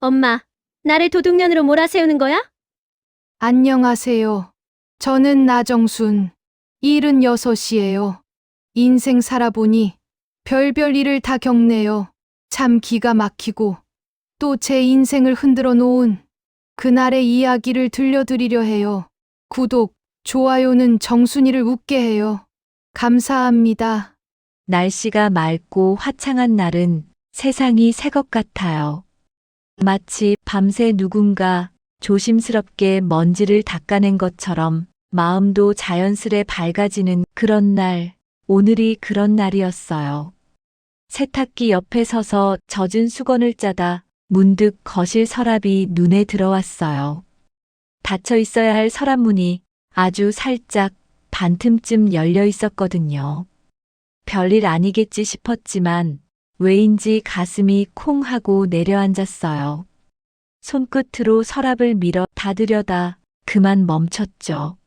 엄마, 나를 도둑년으로 몰아세우는 거야? 안녕하세요. 저는 나정순, 76이에요. 인생 살아보니 별별 일을 다 겪네요. 참 기가 막히고 또 제 인생을 흔들어 놓은 그날의 이야기를 들려드리려 해요. 구독, 좋아요는 정순이를 웃게 해요. 감사합니다. 날씨가 맑고 화창한 날은 세상이 새 것 같아요. 마치 밤새 누군가 조심스럽게 먼지를 닦아낸 것처럼 마음도 자연스레 밝아지는 그런 날, 오늘이 그런 날이었어요. 세탁기 옆에 서서 젖은 수건을 짜다 문득 거실 서랍이 눈에 들어왔어요. 닫혀 있어야 할 서랍문이 아주 살짝 반틈쯤 열려 있었거든요. 별일 아니겠지 싶었지만 왜인지 가슴이 콩 하고 내려앉았어요. 손끝으로 서랍을 밀어 닫으려다 그만 멈췄죠.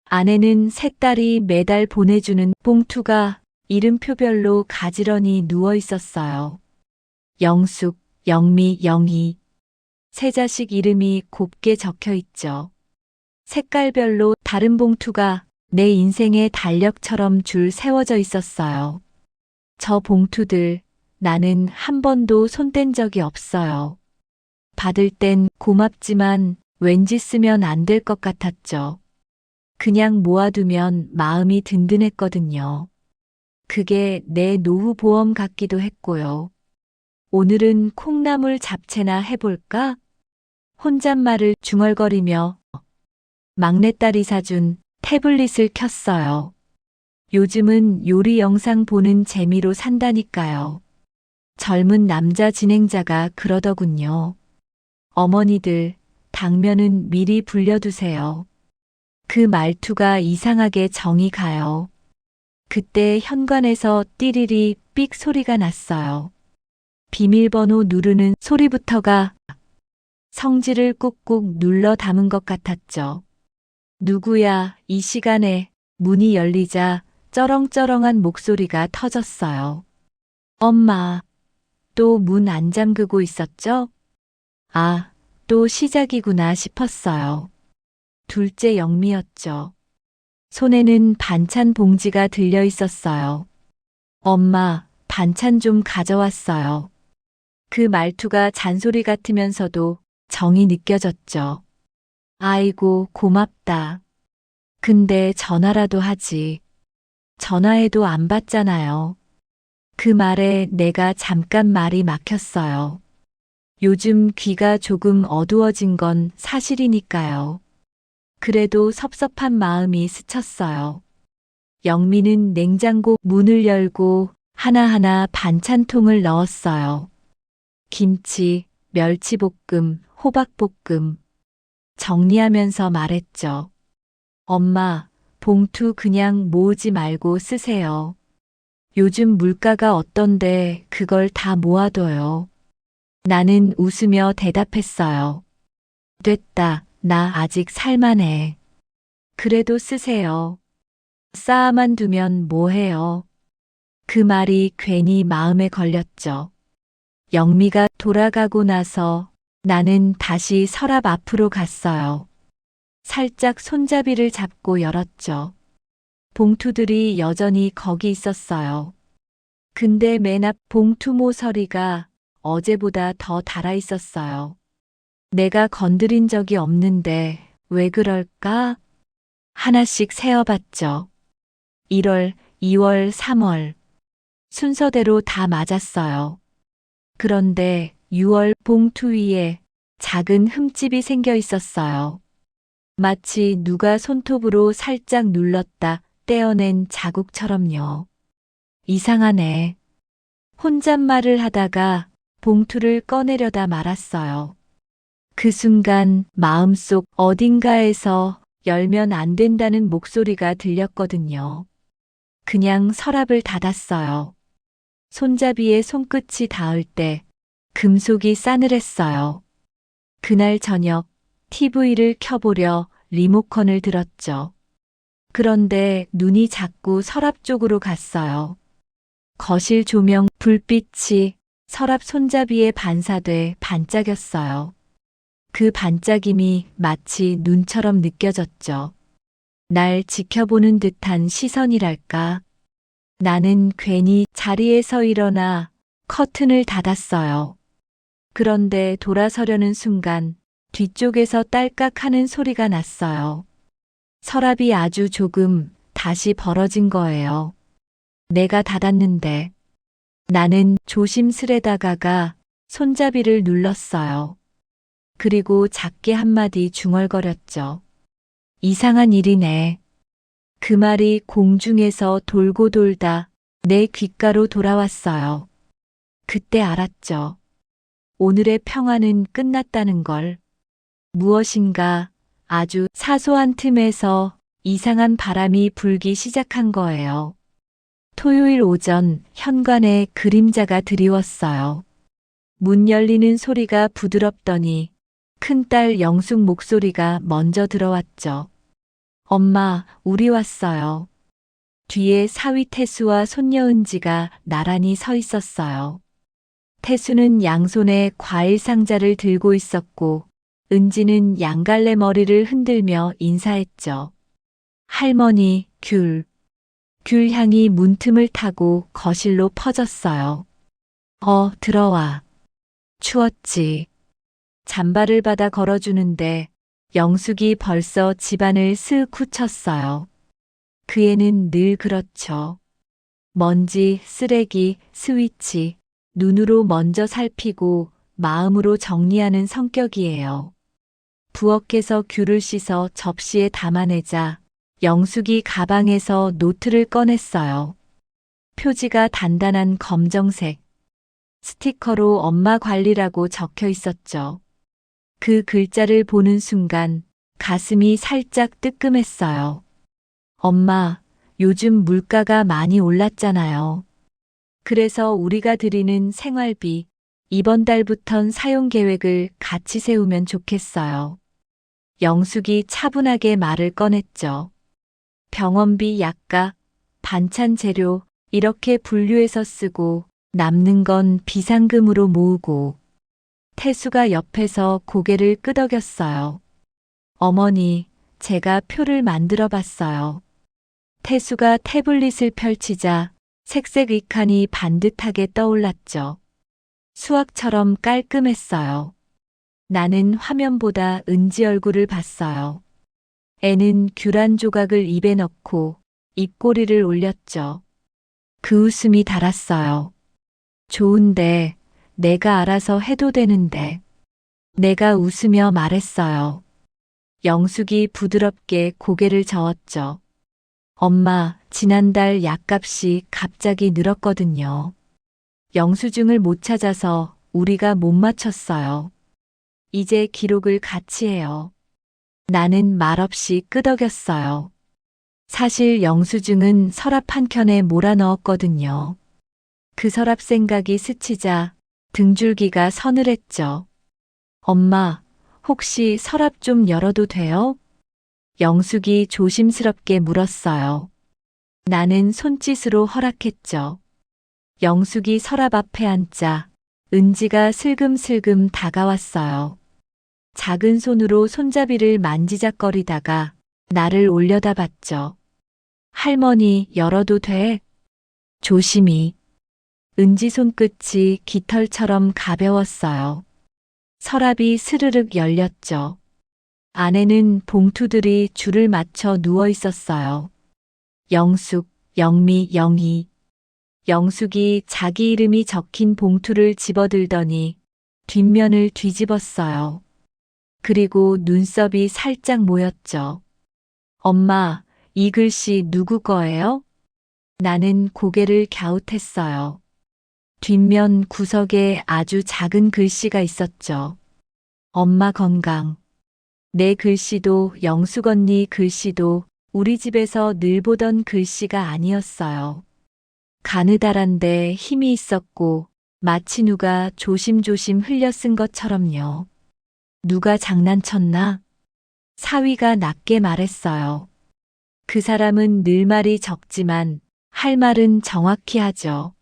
안에는 새 딸이 매달 보내주는 봉투가 이름표별로 가지런히 누워 있었어요. 영숙, 영미, 영희. 세 자식 이름이 곱게 적혀 있죠. 색깔별로 다른 봉투가 내 인생의 달력처럼 줄 세워져 있었어요. 저 봉투들 나는 한 번도 손댄 적이 없어요. 받을 땐 고맙지만 왠지 쓰면 안 될 것 같았죠. 그냥 모아두면 마음이 든든했거든요. 그게 내 노후 보험 같기도 했고요. 오늘은 콩나물 잡채나 해볼까? 혼잣말을 중얼거리며 막내딸이 사준 태블릿을 켰어요. 요즘은 요리 영상 보는 재미로 산다니까요. 젊은 남자 진행자가 그러더군요. 어머니들, 당면은 미리 불려두세요. 그 말투가 이상하게 정이 가요. 그때 현관에서 띠리리 삑 소리가 났어요. 비밀번호 누르는 소리부터가 성질을 꾹꾹 눌러 담은 것 같았죠. 누구야, 이 시간에 문이 열리자 쩌렁쩌렁한 목소리가 터졌어요. 엄마, 또 문 안 잠그고 있었죠? 아, 또 시작이구나 싶었어요. 둘째 영미였죠. 손에는 반찬 봉지가 들려 있었어요. 엄마, 반찬 좀 가져왔어요. 그 말투가 잔소리 같으면서도 정이 느껴졌죠. 아이고, 고맙다. 근데 전화라도 하지. 전화해도 안 받잖아요. 그 말에 내가 잠깐 말이 막혔어요. 요즘 귀가 조금 어두워진 건 사실이니까요. 그래도 섭섭한 마음이 스쳤어요. 영미는 냉장고 문을 열고 하나하나 반찬통을 넣었어요. 김치, 멸치볶음, 호박볶음. 정리하면서 말했죠. 엄마, 봉투 그냥 모으지 말고 쓰세요. 요즘 물가가 어떤데 그걸 다 모아둬요. 나는 웃으며 대답했어요. 됐다, 나 아직 살만해. 그래도 쓰세요. 쌓아만 두면 뭐해요. 그 말이 괜히 마음에 걸렸죠. 영미가 돌아가고 나서 나는 다시 서랍 앞으로 갔어요. 살짝 손잡이를 잡고 열었죠. 봉투들이 여전히 거기 있었어요. 근데 맨 앞 봉투 모서리가 어제보다 더 달아 있었어요. 내가 건드린 적이 없는데 왜 그럴까? 하나씩 세어봤죠. 1월, 2월, 3월. 순서대로 다 맞았어요. 그런데 6월 봉투 위에 작은 흠집이 생겨 있었어요. 마치 누가 손톱으로 살짝 눌렀다 떼어낸 자국처럼요. 이상하네. 혼잣말을 하다가 봉투를 꺼내려다 말았어요. 그 순간 마음속 어딘가에서 열면 안 된다는 목소리가 들렸거든요. 그냥 서랍을 닫았어요. 손잡이에 손끝이 닿을 때 금속이 싸늘했어요. 그날 저녁 TV를 켜보려 리모컨을 들었죠. 그런데 눈이 자꾸 서랍 쪽으로 갔어요. 거실 조명 불빛이 서랍 손잡이에 반사돼 반짝였어요. 그 반짝임이 마치 눈처럼 느껴졌죠. 날 지켜보는 듯한 시선이랄까. 나는 괜히 자리에서 일어나 커튼을 닫았어요. 그런데 돌아서려는 순간 뒤쪽에서 딸깍 하는 소리가 났어요. 서랍이 아주 조금 다시 벌어진 거예요. 내가 닫았는데. 나는 조심스레 다가가 손잡이를 눌렀어요. 그리고 작게 한마디 중얼거렸죠. 이상한 일이네. 그 말이 공중에서 돌고 돌다 내 귓가로 돌아왔어요. 그때 알았죠. 오늘의 평화는 끝났다는 걸. 무엇인가 아주 사소한 틈에서 이상한 바람이 불기 시작한 거예요. 토요일 오전 현관에 그림자가 드리웠어요. 문 열리는 소리가 부드럽더니 큰딸 영숙 목소리가 먼저 들어왔죠. 엄마, 우리 왔어요. 뒤에 사위 태수와 손녀 은지가 나란히 서 있었어요. 태수는 양손에 과일 상자를 들고 있었고 은지는 양갈래 머리를 흔들며 인사했죠. 할머니, 귤 향이 문틈을 타고 거실로 퍼졌어요. 들어와. 추웠지. 잠바를 받아 걸어주는데 영숙이 벌써 집안을 쓱 훑었어요. 그 애는 늘 그렇죠. 먼지, 쓰레기, 스위치, 눈으로 먼저 살피고 마음으로 정리하는 성격이에요. 부엌에서 귤을 씻어 접시에 담아내자 영숙이 가방에서 노트를 꺼냈어요. 표지가 단단한 검정색. 스티커로 엄마 관리라고 적혀 있었죠. 그 글자를 보는 순간 가슴이 살짝 뜨끔했어요. 엄마, 요즘 물가가 많이 올랐잖아요. 그래서 우리가 드리는 생활비, 이번 달부턴 사용 계획을 같이 세우면 좋겠어요. 영숙이 차분하게 말을 꺼냈죠. 병원비 약값, 반찬 재료 이렇게 분류해서 쓰고 남는 건 비상금으로 모으고. 태수가 옆에서 고개를 끄덕였어요. 어머니, 제가 표를 만들어 봤어요. 태수가 태블릿을 펼치자 색색 익칸이 반듯하게 떠올랐죠. 수학처럼 깔끔했어요. 나는 화면보다 은지 얼굴을 봤어요. 애는 귤 한 조각을 입에 넣고 입꼬리를 올렸죠. 그 웃음이 달았어요. 좋은데, 내가 알아서 해도 되는데. 내가 웃으며 말했어요. 영숙이 부드럽게 고개를 저었죠. 엄마, 지난달 약값이 갑자기 늘었거든요. 영수증을 못 찾아서 우리가 못 맞췄어요. 이제 기록을 같이 해요. 나는 말없이 끄덕였어요. 사실 영수증은 서랍 한켠에 몰아넣었거든요. 그 서랍 생각이 스치자 등줄기가 서늘했죠. 엄마, 혹시 서랍 좀 열어도 돼요? 영숙이 조심스럽게 물었어요. 나는 손짓으로 허락했죠. 영숙이 서랍 앞에 앉자 은지가 슬금슬금 다가왔어요. 작은 손으로 손잡이를 만지작거리다가 나를 올려다봤죠. 할머니, 열어도 돼? 조심히. 은지 손끝이 깃털처럼 가벼웠어요. 서랍이 스르륵 열렸죠. 안에는 봉투들이 줄을 맞춰 누워 있었어요. 영숙, 영미, 영희. 영숙이 자기 이름이 적힌 봉투를 집어들더니 뒷면을 뒤집었어요. 그리고 눈썹이 살짝 모였죠. 엄마, 이 글씨 누구 거예요? 나는 고개를 갸웃했어요. 뒷면 구석에 아주 작은 글씨가 있었죠. 엄마 건강. 내 글씨도 영숙 언니 글씨도 우리 집에서 늘 보던 글씨가 아니었어요. 가느다란데 힘이 있었고 마치 누가 조심조심 흘려 쓴 것처럼요. 누가 장난쳤나? 사위가 낮게 말했어요. 그 사람은 늘 말이 적지만 할 말은 정확히 하죠.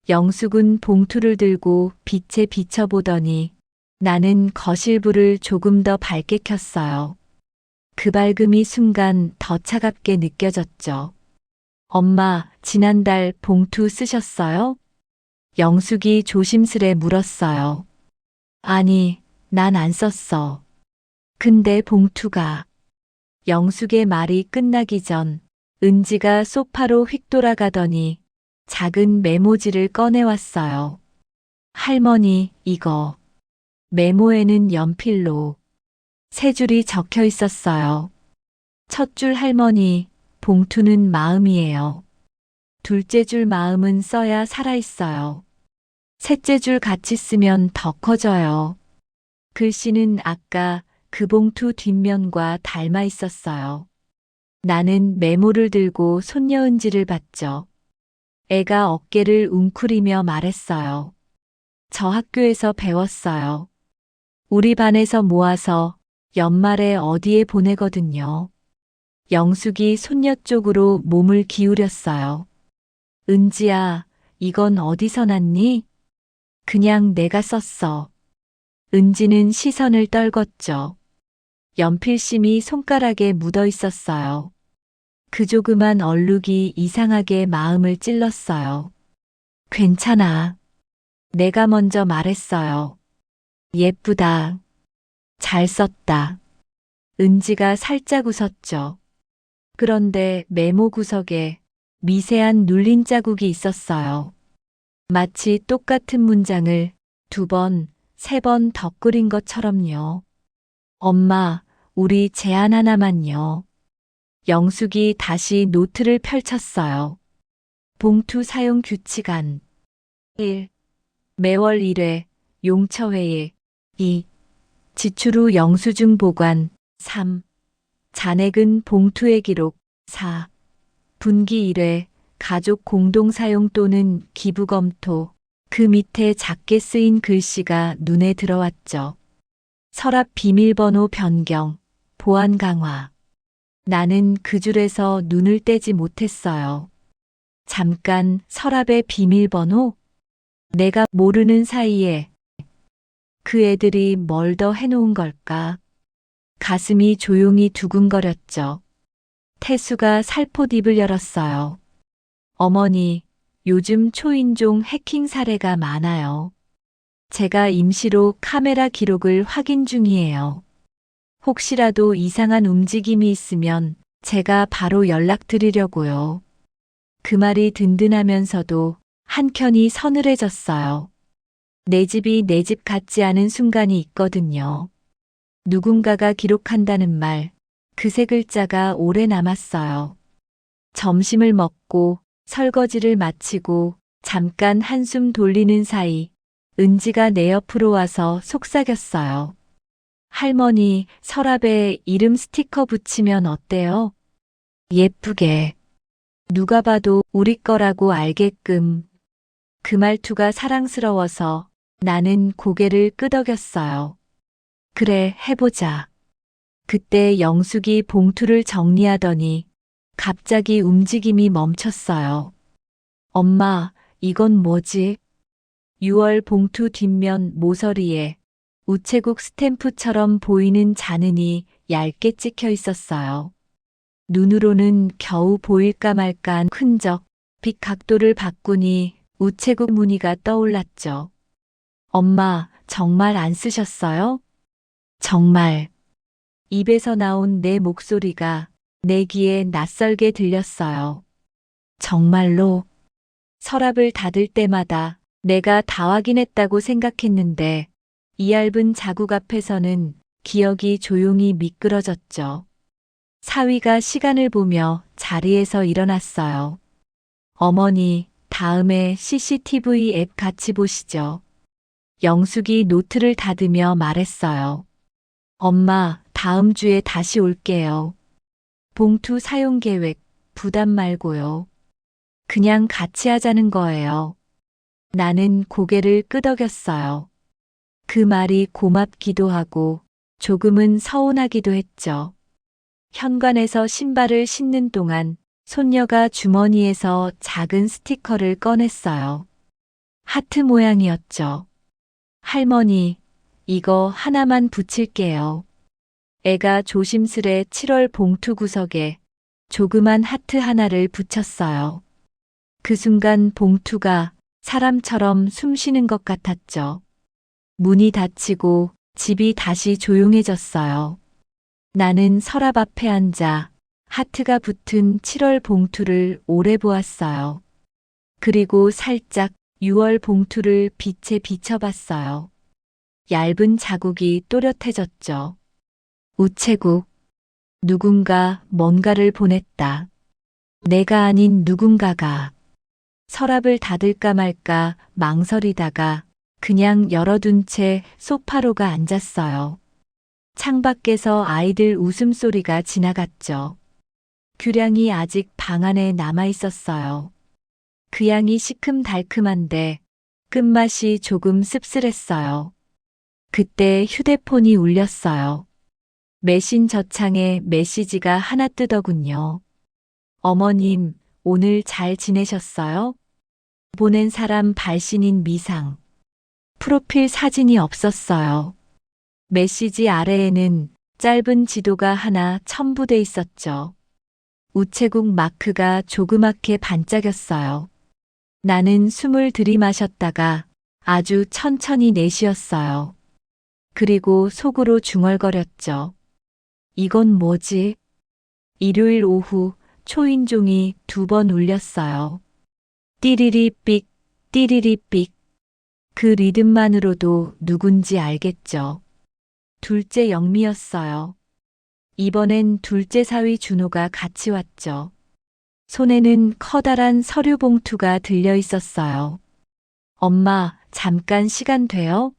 영숙은 봉투를 들고 빛에 비춰보더니 나는 거실불을 조금 더 밝게 켰어요. 그 밝음이 순간 더 차갑게 느껴졌죠. 엄마, 지난달 봉투 쓰셨어요? 영숙이 조심스레 물었어요. 아니, 난 안 썼어. 근데 봉투가. 영숙의 말이 끝나기 전 은지가 소파로 휙 돌아가더니 작은 메모지를 꺼내왔어요. 할머니, 이거. 메모에는 연필로 세 줄이 적혀 있었어요. 첫 줄 할머니, 봉투는 마음이에요. 둘째 줄 마음은 써야 살아있어요. 셋째 줄 같이 쓰면 더 커져요. 글씨는 아까 그 봉투 뒷면과 닮아 있었어요. 나는 메모를 들고 손녀 은지를 봤죠. 애가 어깨를 웅크리며 말했어요. 저 학교에서 배웠어요. 우리 반에서 모아서 연말에 어디에 보내거든요. 영숙이 손녀 쪽으로 몸을 기울였어요. 은지야, 이건 어디서 났니? 그냥 내가 썼어. 은지는 시선을 떨궜죠. 연필심이 손가락에 묻어 있었어요. 그 조그만 얼룩이 이상하게 마음을 찔렀어요. 괜찮아. 내가 먼저 말했어요. 예쁘다. 잘 썼다. 은지가 살짝 웃었죠. 그런데 메모 구석에 미세한 눌린 자국이 있었어요. 마치 똑같은 문장을 2번, 3번 덧그린 것처럼요. 엄마, 우리 제안 하나만요. 영숙이 다시 노트를 펼쳤어요. 봉투 사용 규칙 안. 1. 매월 1회, 용처회일. 2. 지출 후 영수증 보관. 3. 잔액은 봉투에 기록. 4. 분기 1회, 가족 공동 사용 또는 기부 검토. 그 밑에 작게 쓰인 글씨가 눈에 들어왔죠. 서랍 비밀번호 변경, 보안 강화. 나는 그 줄에서 눈을 떼지 못했어요. 잠깐 서랍의 비밀번호? 내가 모르는 사이에 그 애들이 뭘 더 해놓은 걸까? 가슴이 조용히 두근거렸죠. 태수가 살포 딥을 열었어요. 어머니, 요즘 초인종 해킹 사례가 많아요. 제가 임시로 카메라 기록을 확인 중이에요. 혹시라도 이상한 움직임이 있으면 제가 바로 연락드리려고요. 그 말이 든든하면서도 한켠이 서늘해졌어요. 내 집이 내 집 같지 않은 순간이 있거든요. 누군가가 기록한다는 말, 그 세 글자가 오래 남았어요. 점심을 먹고 설거지를 마치고 잠깐 한숨 돌리는 사이 은지가 내 옆으로 와서 속삭였어요. 할머니, 서랍에 이름 스티커 붙이면 어때요? 예쁘게. 누가 봐도 우리 거라고 알게끔. 그 말투가 사랑스러워서 나는 고개를 끄덕였어요. 그래, 해보자. 그때 영숙이 봉투를 정리하더니 갑자기 움직임이 멈췄어요. 엄마, 이건 뭐지? 6월 봉투 뒷면 모서리에 우체국 스탬프처럼 보이는 잔흔이 얇게 찍혀 있었어요. 눈으로는 겨우 보일까 말까한 흔적, 빛 각도를 바꾸니 우체국 무늬가 떠올랐죠. 엄마, 정말 안 쓰셨어요? 정말. 입에서 나온 내 목소리가 내 귀에 낯설게 들렸어요. 정말로. 서랍을 닫을 때마다 내가 다 확인했다고 생각했는데 이 얇은 자국 앞에서는 기억이 조용히 미끄러졌죠. 사위가 시간을 보며 자리에서 일어났어요. 어머니, 다음에 CCTV 앱 같이 보시죠. 영숙이 노트를 닫으며 말했어요. 엄마, 다음 주에 다시 올게요. 봉투 사용 계획, 부담 말고요. 그냥 같이 하자는 거예요. 나는 고개를 끄덕였어요. 그 말이 고맙기도 하고 조금은 서운하기도 했죠. 현관에서 신발을 신는 동안 손녀가 주머니에서 작은 스티커를 꺼냈어요. 하트 모양이었죠. 할머니, 이거 하나만 붙일게요. 애가 조심스레 7월 봉투 구석에 조그만 하트 하나를 붙였어요. 그 순간 봉투가 사람처럼 숨 쉬는 것 같았죠. 문이 닫히고 집이 다시 조용해졌어요. 나는 서랍 앞에 앉아 하트가 붙은 7월 봉투를 오래 보았어요. 그리고 살짝 6월 봉투를 빛에 비춰봤어요. 얇은 자국이 또렷해졌죠. 우체국. 누군가 뭔가를 보냈다. 내가 아닌 누군가가. 서랍을 닫을까 말까 망설이다가 그냥 열어둔 채 소파로가 앉았어요. 창밖에서 아이들 웃음소리가 지나갔죠. 규량이 아직 방 안에 남아 있었어요. 그 향이 시큼달큼한데 끝맛이 조금 씁쓸했어요. 그때 휴대폰이 울렸어요. 메신저 창에 메시지가 하나 뜨더군요. 어머님, 오늘 잘 지내셨어요? 보낸 사람 발신인 미상. 프로필 사진이 없었어요. 메시지 아래에는 짧은 지도가 하나 첨부돼 있었죠. 우체국 마크가 조그맣게 반짝였어요. 나는 숨을 들이마셨다가 아주 천천히 내쉬었어요. 그리고 속으로 중얼거렸죠. 이건 뭐지? 일요일 오후 초인종이 2번 울렸어요. 띠리리 삑, 띠리리 삑. 그 리듬만으로도 누군지 알겠죠. 둘째 영미였어요. 이번엔 둘째 사위 준호가 같이 왔죠. 손에는 커다란 서류 봉투가 들려 있었어요. 엄마, 잠깐 시간 돼요?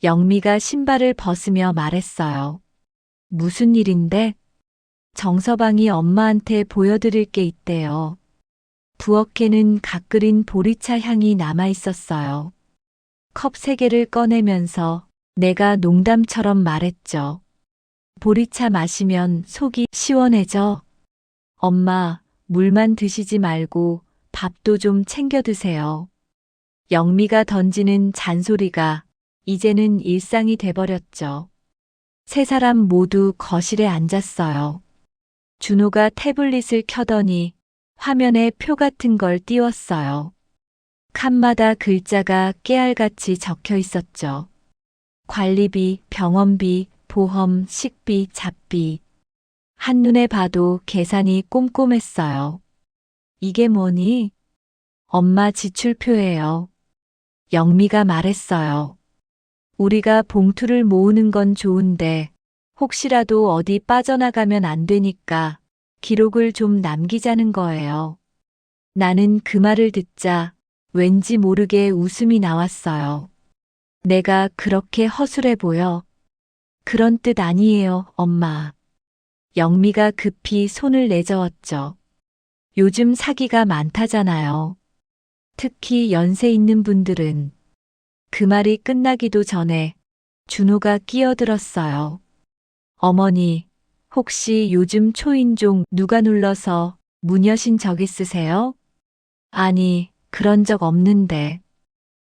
영미가 신발을 벗으며 말했어요. 무슨 일인데? 정서방이 엄마한테 보여드릴 게 있대요. 부엌에는 갓 끓인 보리차 향이 남아 있었어요. 컵 3개를 꺼내면서 내가 농담처럼 말했죠. 보리차 마시면 속이 시원해져. 엄마, 물만 드시지 말고 밥도 좀 챙겨 드세요. 영미가 던지는 잔소리가 이제는 일상이 돼버렸죠. 세 사람 모두 거실에 앉았어요. 준호가 태블릿을 켜더니 화면에 표 같은 걸 띄웠어요. 칸마다 글자가 깨알같이 적혀 있었죠. 관리비, 병원비, 보험, 식비, 잡비. 한눈에 봐도 계산이 꼼꼼했어요. 이게 뭐니? 엄마 지출표예요. 영미가 말했어요. 우리가 봉투를 모으는 건 좋은데 혹시라도 어디 빠져나가면 안 되니까 기록을 좀 남기자는 거예요. 나는 그 말을 듣자 왠지 모르게 웃음이 나왔어요. 내가 그렇게 허술해 보여? 그런 뜻 아니에요, 엄마. 영미가 급히 손을 내저었죠. 요즘 사기가 많다잖아요. 특히 연세 있는 분들은. 그 말이 끝나기도 전에 준호가 끼어들었어요. 어머니, 혹시 요즘 초인종 누가 눌러서 문 여신 적 있으세요? 아니, 그런 적 없는데.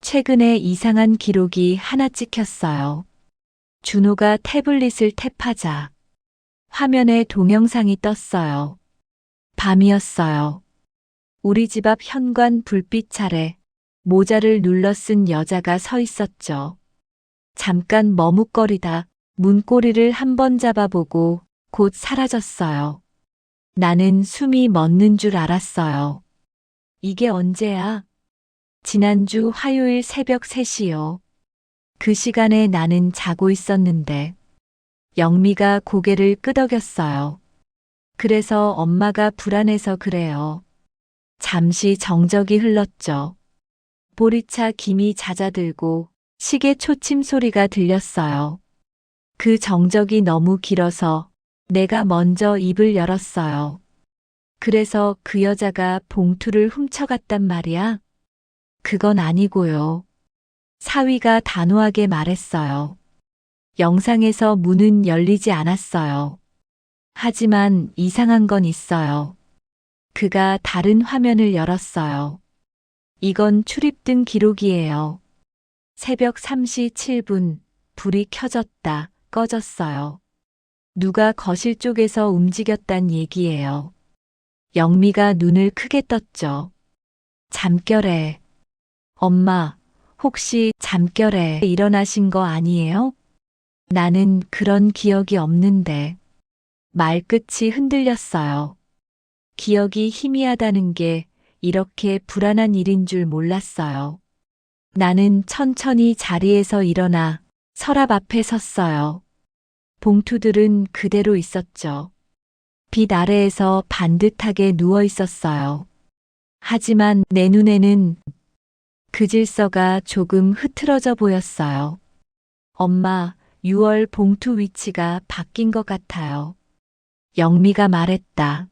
최근에 이상한 기록이 하나 찍혔어요. 준호가 태블릿을 탭하자 화면에 동영상이 떴어요. 밤이었어요. 우리 집 앞 현관 불빛 아래 모자를 눌러 쓴 여자가 서 있었죠. 잠깐 머뭇거리다 문고리를 한번 잡아보고 곧 사라졌어요. 나는 숨이 멎는 줄 알았어요. 이게 언제야? 지난주 화요일 새벽 3시요. 그 시간에 나는 자고 있었는데 영미가 고개를 끄덕였어요. 그래서 엄마가 불안해서 그래요. 잠시 정적이 흘렀죠. 보리차 김이 잦아들고 시계 초침 소리가 들렸어요. 그 정적이 너무 길어서 내가 먼저 입을 열었어요. 그래서 그 여자가 봉투를 훔쳐갔단 말이야? 그건 아니고요. 사위가 단호하게 말했어요. 영상에서 문은 열리지 않았어요. 하지만 이상한 건 있어요. 그가 다른 화면을 열었어요. 이건 출입등 기록이에요. 새벽 3시 7분, 불이 켜졌다, 꺼졌어요. 누가 거실 쪽에서 움직였단 얘기예요. 영미가 눈을 크게 떴죠. 잠결에. 엄마, 혹시 잠결에 일어나신 거 아니에요? 나는 그런 기억이 없는데. 말끝이 흔들렸어요. 기억이 희미하다는 게 이렇게 불안한 일인 줄 몰랐어요. 나는 천천히 자리에서 일어나 서랍 앞에 섰어요. 봉투들은 그대로 있었죠. 빛 아래에서 반듯하게 누워 있었어요. 하지만 내 눈에는 그 질서가 조금 흐트러져 보였어요. 엄마, 6월 봉투 위치가 바뀐 것 같아요. 영미가 말했다.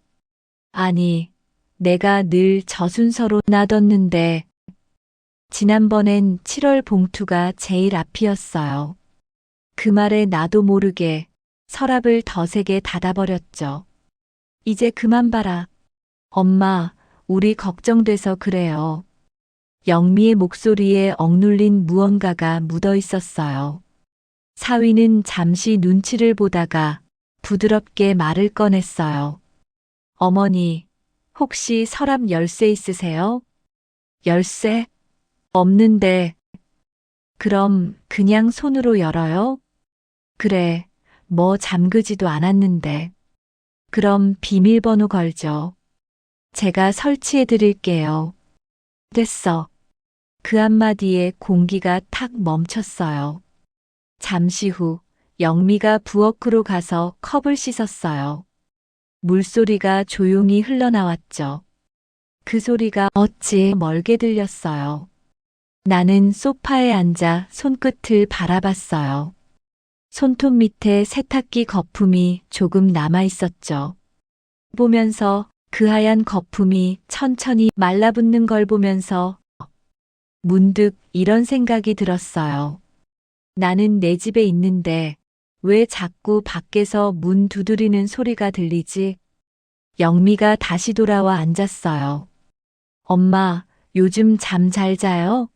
아니, 내가 늘 저 순서로 놔뒀는데 지난번엔 7월 봉투가 제일 앞이었어요. 그 말에 나도 모르게 서랍을 더 세게 닫아버렸죠. 이제 그만 봐라. 엄마, 우리 걱정돼서 그래요. 영미의 목소리에 억눌린 무언가가 묻어 있었어요. 사위는 잠시 눈치를 보다가 부드럽게 말을 꺼냈어요. 어머니, 혹시 서랍 열쇠 있으세요? 열쇠? 없는데. 그럼 그냥 손으로 열어요? 그래, 뭐 잠그지도 않았는데. 그럼 비밀번호 걸죠. 제가 설치해 드릴게요. 됐어. 그 한마디에 공기가 탁 멈췄어요. 잠시 후 영미가 부엌으로 가서 컵을 씻었어요. 물소리가 조용히 흘러나왔죠. 그 소리가 어찌 멀게 들렸어요. 나는 소파에 앉아 손끝을 바라봤어요. 손톱 밑에 세탁기 거품이 조금 남아 있었죠. 보면서 그 하얀 거품이 천천히 말라붙는 걸 보면서 문득 이런 생각이 들었어요. 나는 내 집에 있는데 왜 자꾸 밖에서 문 두드리는 소리가 들리지? 영미가 다시 돌아와 앉았어요. 엄마, 요즘 잠 잘 자요?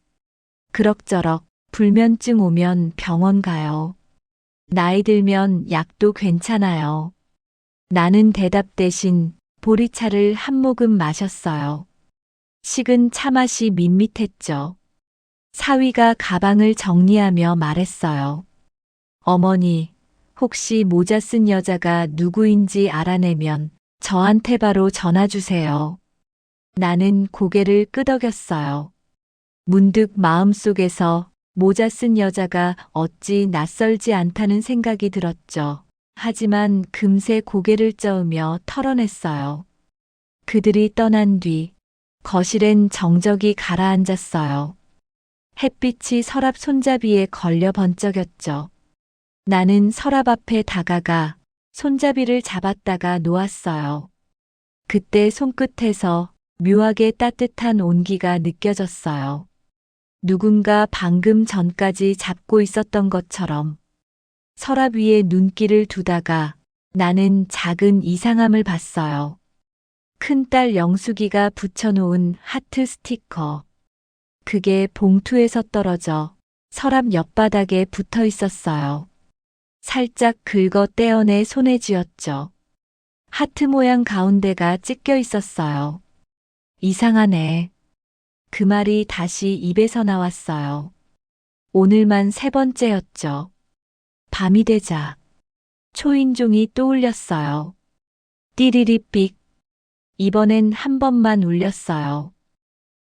그럭저럭 불면증 오면 병원 가요. 나이 들면 약도 괜찮아요. 나는 대답 대신 보리차를 한 모금 마셨어요. 식은 차 맛이 밋밋했죠. 사위가 가방을 정리하며 말했어요. 어머니, 혹시 모자 쓴 여자가 누구인지 알아내면 저한테 바로 전화 주세요. 나는 고개를 끄덕였어요. 문득 마음속에서 모자 쓴 여자가 어찌 낯설지 않다는 생각이 들었죠. 하지만 금세 고개를 저으며 털어냈어요. 그들이 떠난 뒤 거실엔 정적이 가라앉았어요. 햇빛이 서랍 손잡이에 걸려 번쩍였죠. 나는 서랍 앞에 다가가 손잡이를 잡았다가 놓았어요. 그때 손끝에서 묘하게 따뜻한 온기가 느껴졌어요. 누군가 방금 전까지 잡고 있었던 것처럼. 서랍 위에 눈길을 두다가 나는 작은 이상함을 봤어요. 큰딸 영숙이가 붙여놓은 하트 스티커. 그게 봉투에서 떨어져 서랍 옆바닥에 붙어 있었어요. 살짝 긁어 떼어내 손에 쥐었죠. 하트 모양 가운데가 찢겨 있었어요. 이상하네. 그 말이 다시 입에서 나왔어요. 오늘만 3번째였죠. 밤이 되자 초인종이 또 울렸어요. 띠리리삑. 이번엔 한 번만 울렸어요.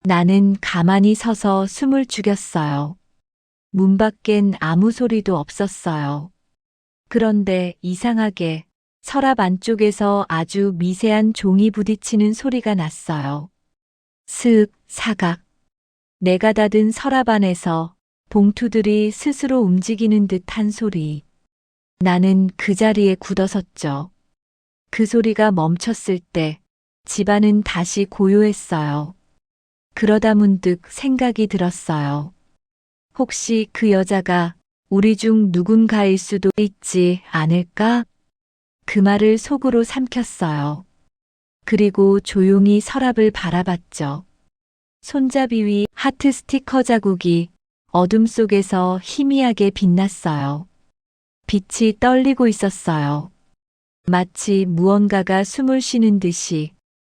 나는 가만히 서서 숨을 죽였어요. 문 밖엔 아무 소리도 없었어요. 그런데 이상하게 서랍 안쪽에서 아주 미세한 종이 부딪히는 소리가 났어요. 슥, 사각. 내가 닫은 서랍 안에서 봉투들이 스스로 움직이는 듯한 소리. 나는 그 자리에 굳어섰죠. 그 소리가 멈췄을 때 집안은 다시 고요했어요. 그러다 문득 생각이 들었어요. 혹시 그 여자가 우리 중 누군가일 수도 있지 않을까? 그 말을 속으로 삼켰어요. 그리고 조용히 서랍을 바라봤죠. 손잡이 위 하트 스티커 자국이 어둠 속에서 희미하게 빛났어요. 빛이 떨리고 있었어요. 마치 무언가가 숨을 쉬는 듯이.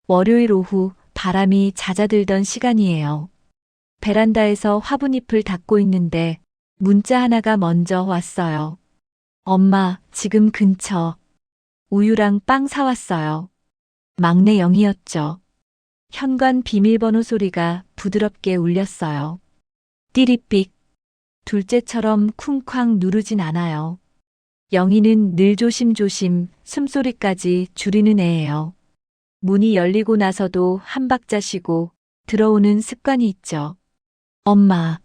월요일 오후 바람이 잦아들던 시간이에요. 베란다에서 화분잎을 닦고 있는데 문자 하나가 먼저 왔어요. 엄마, 지금 근처. 우유랑 빵 사왔어요. 막내 영희였죠. 현관 비밀번호 소리가 부드럽게 울렸어요. 띠리삑. 둘째처럼 쿵쾅 누르진 않아요. 영희는 늘 조심조심 숨소리까지 줄이는 애예요. 문이 열리고 나서도 한 박자 쉬고 들어오는 습관이 있죠. 엄마.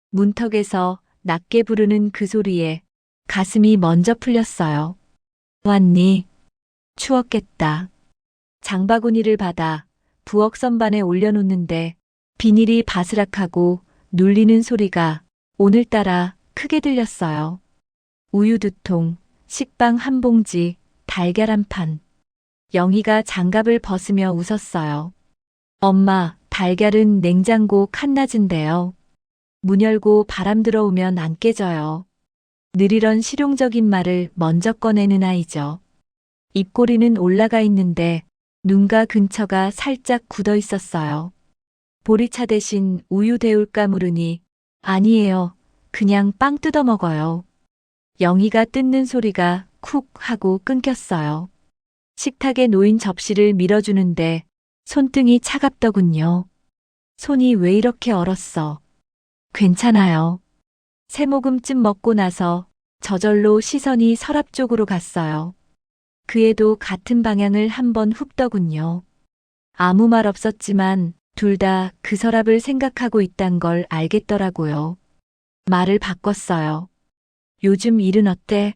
문턱에서 낮게 부르는 그 소리에 가슴이 먼저 풀렸어요. 왔니? 추웠겠다. 장바구니를 받아 부엌 선반에 올려놓는데 비닐이 바스락하고 눌리는 소리가 오늘따라 크게 들렸어요. 우유 2통, 식빵 1봉지, 달걀 1판. 영희가 장갑을 벗으며 웃었어요. 엄마, 달걀은 냉장고 칸낮은데요. 문 열고 바람 들어오면 안 깨져요. 늘 이런 실용적인 말을 먼저 꺼내는 아이죠. 입꼬리는 올라가 있는데 눈가 근처가 살짝 굳어 있었어요. 보리차 대신 우유 데울까 물으니 아니에요. 그냥 빵 뜯어 먹어요. 영희가 뜯는 소리가 쿡 하고 끊겼어요. 식탁에 놓인 접시를 밀어주는데 손등이 차갑더군요. 손이 왜 이렇게 얼었어? 괜찮아요. 세 모금쯤 먹고 나서 저절로 시선이 서랍 쪽으로 갔어요. 그 애도 같은 방향을 한번 훑더군요. 아무 말 없었지만 둘 다 그 서랍을 생각하고 있단 걸 알겠더라고요. 말을 바꿨어요. 요즘 일은 어때?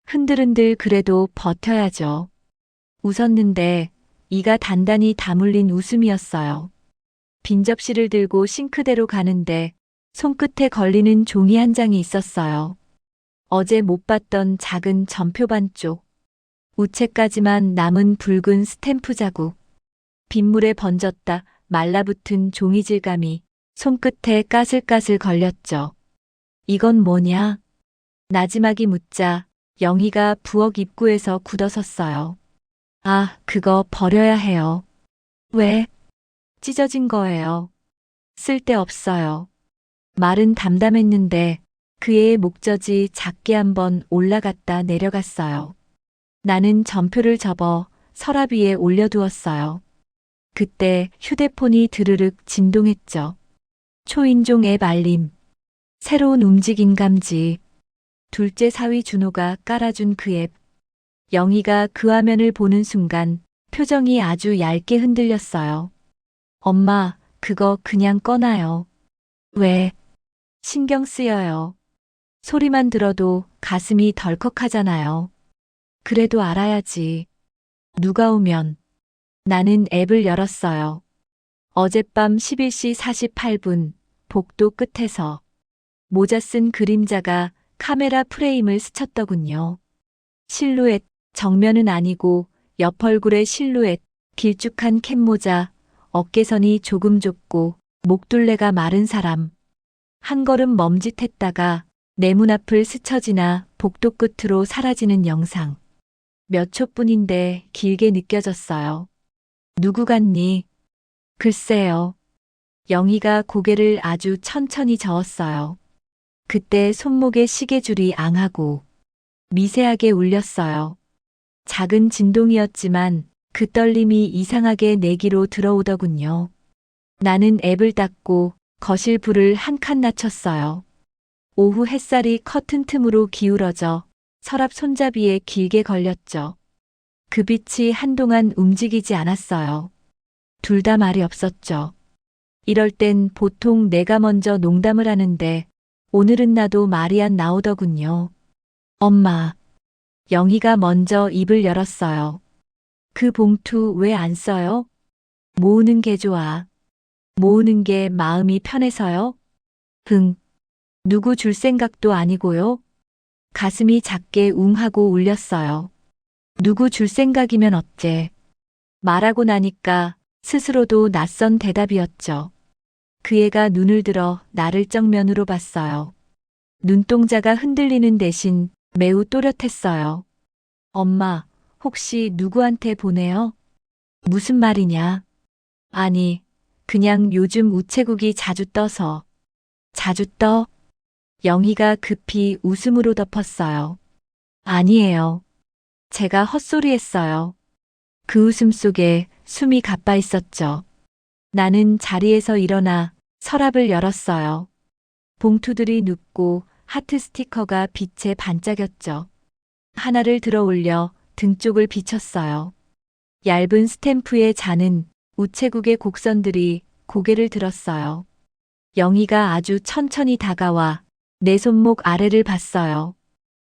흔들흔들 그래도 버텨야죠. 웃었는데 이가 단단히 다물린 웃음이었어요. 빈 접시를 들고 싱크대로 가는데 손끝에 걸리는 종이 한 장이 있었어요. 어제 못 봤던 작은 전표 반쪽. 우체까지만 남은 붉은 스탬프 자국. 빗물에 번졌다 말라붙은 종이 질감이 손끝에 까슬까슬 걸렸죠. 이건 뭐냐? 나지막이 묻자 영희가 부엌 입구에서 굳어섰어요. 아, 그거 버려야 해요. 왜? 찢어진 거예요. 쓸데없어요. 말은 담담했는데 그의 목젖이 작게 한번 올라갔다 내려갔어요. 나는 전표를 접어 서랍 위에 올려두었어요. 그때 휴대폰이 드르륵 진동했죠. 초인종 앱 알림. 새로운 움직임 감지. 둘째 사위 준호가 깔아준 그 앱. 영희가 그 화면을 보는 순간 표정이 아주 얇게 흔들렸어요. 엄마, 그거 그냥 꺼놔요. 왜? 신경 쓰여요. 소리만 들어도 가슴이 덜컥하잖아요. 그래도 알아야지. 누가 오면. 나는 앱을 열었어요. 어젯밤 11시 48분, 복도 끝에서 모자 쓴 그림자가 카메라 프레임을 스쳤더군요. 실루엣, 정면은 아니고 옆 얼굴의 실루엣, 길쭉한 캡모자, 어깨선이 조금 좁고 목둘레가 마른 사람. 한 걸음 멈짓했다가 내 문 앞을 스쳐 지나 복도 끝으로 사라지는 영상. 몇 초뿐인데 길게 느껴졌어요. 누구 같니? 글쎄요. 영희가 고개를 아주 천천히 저었어요. 그때 손목에 시계줄이 앙하고 미세하게 울렸어요. 작은 진동이었지만 그 떨림이 이상하게 내기로 들어오더군요. 나는 앱을 닫고 거실 불을 한 칸 낮췄어요. 오후 햇살이 커튼 틈으로 기울어져 서랍 손잡이에 길게 걸렸죠. 그 빛이 한동안 움직이지 않았어요. 둘 다 말이 없었죠. 이럴 땐 보통 내가 먼저 농담을 하는데 오늘은 나도 말이 안 나오더군요. 엄마. 영희가 먼저 입을 열었어요. 그 봉투 왜 안 써요? 모으는 게 좋아. 모으는 게 마음이 편해서요? 누구 줄 생각도 아니고요. 가슴이 작게 웅하고 울렸어요. 누구 줄 생각이면 어째. 말하고 나니까 스스로도 낯선 대답이었죠. 그 애가 눈을 들어 나를 정면으로 봤어요. 눈동자가 흔들리는 대신 매우 또렷했어요. 엄마, 혹시 누구한테 보내요? 무슨 말이냐? 아니, 그냥 요즘 우체국이 자주 떠서. 자주 떠? 영희가 급히 웃음으로 덮었어요. 아니에요. 제가 헛소리했어요. 그 웃음 속에 숨이 가빠 있었죠. 나는 자리에서 일어나 서랍을 열었어요. 봉투들이 눕고 하트 스티커가 빛에 반짝였죠. 하나를 들어 올려 등 쪽을 비쳤어요. 얇은 스탬프에 자는 우체국의 곡선들이 고개를 들었어요. 영희가 아주 천천히 다가와 내 손목 아래를 봤어요.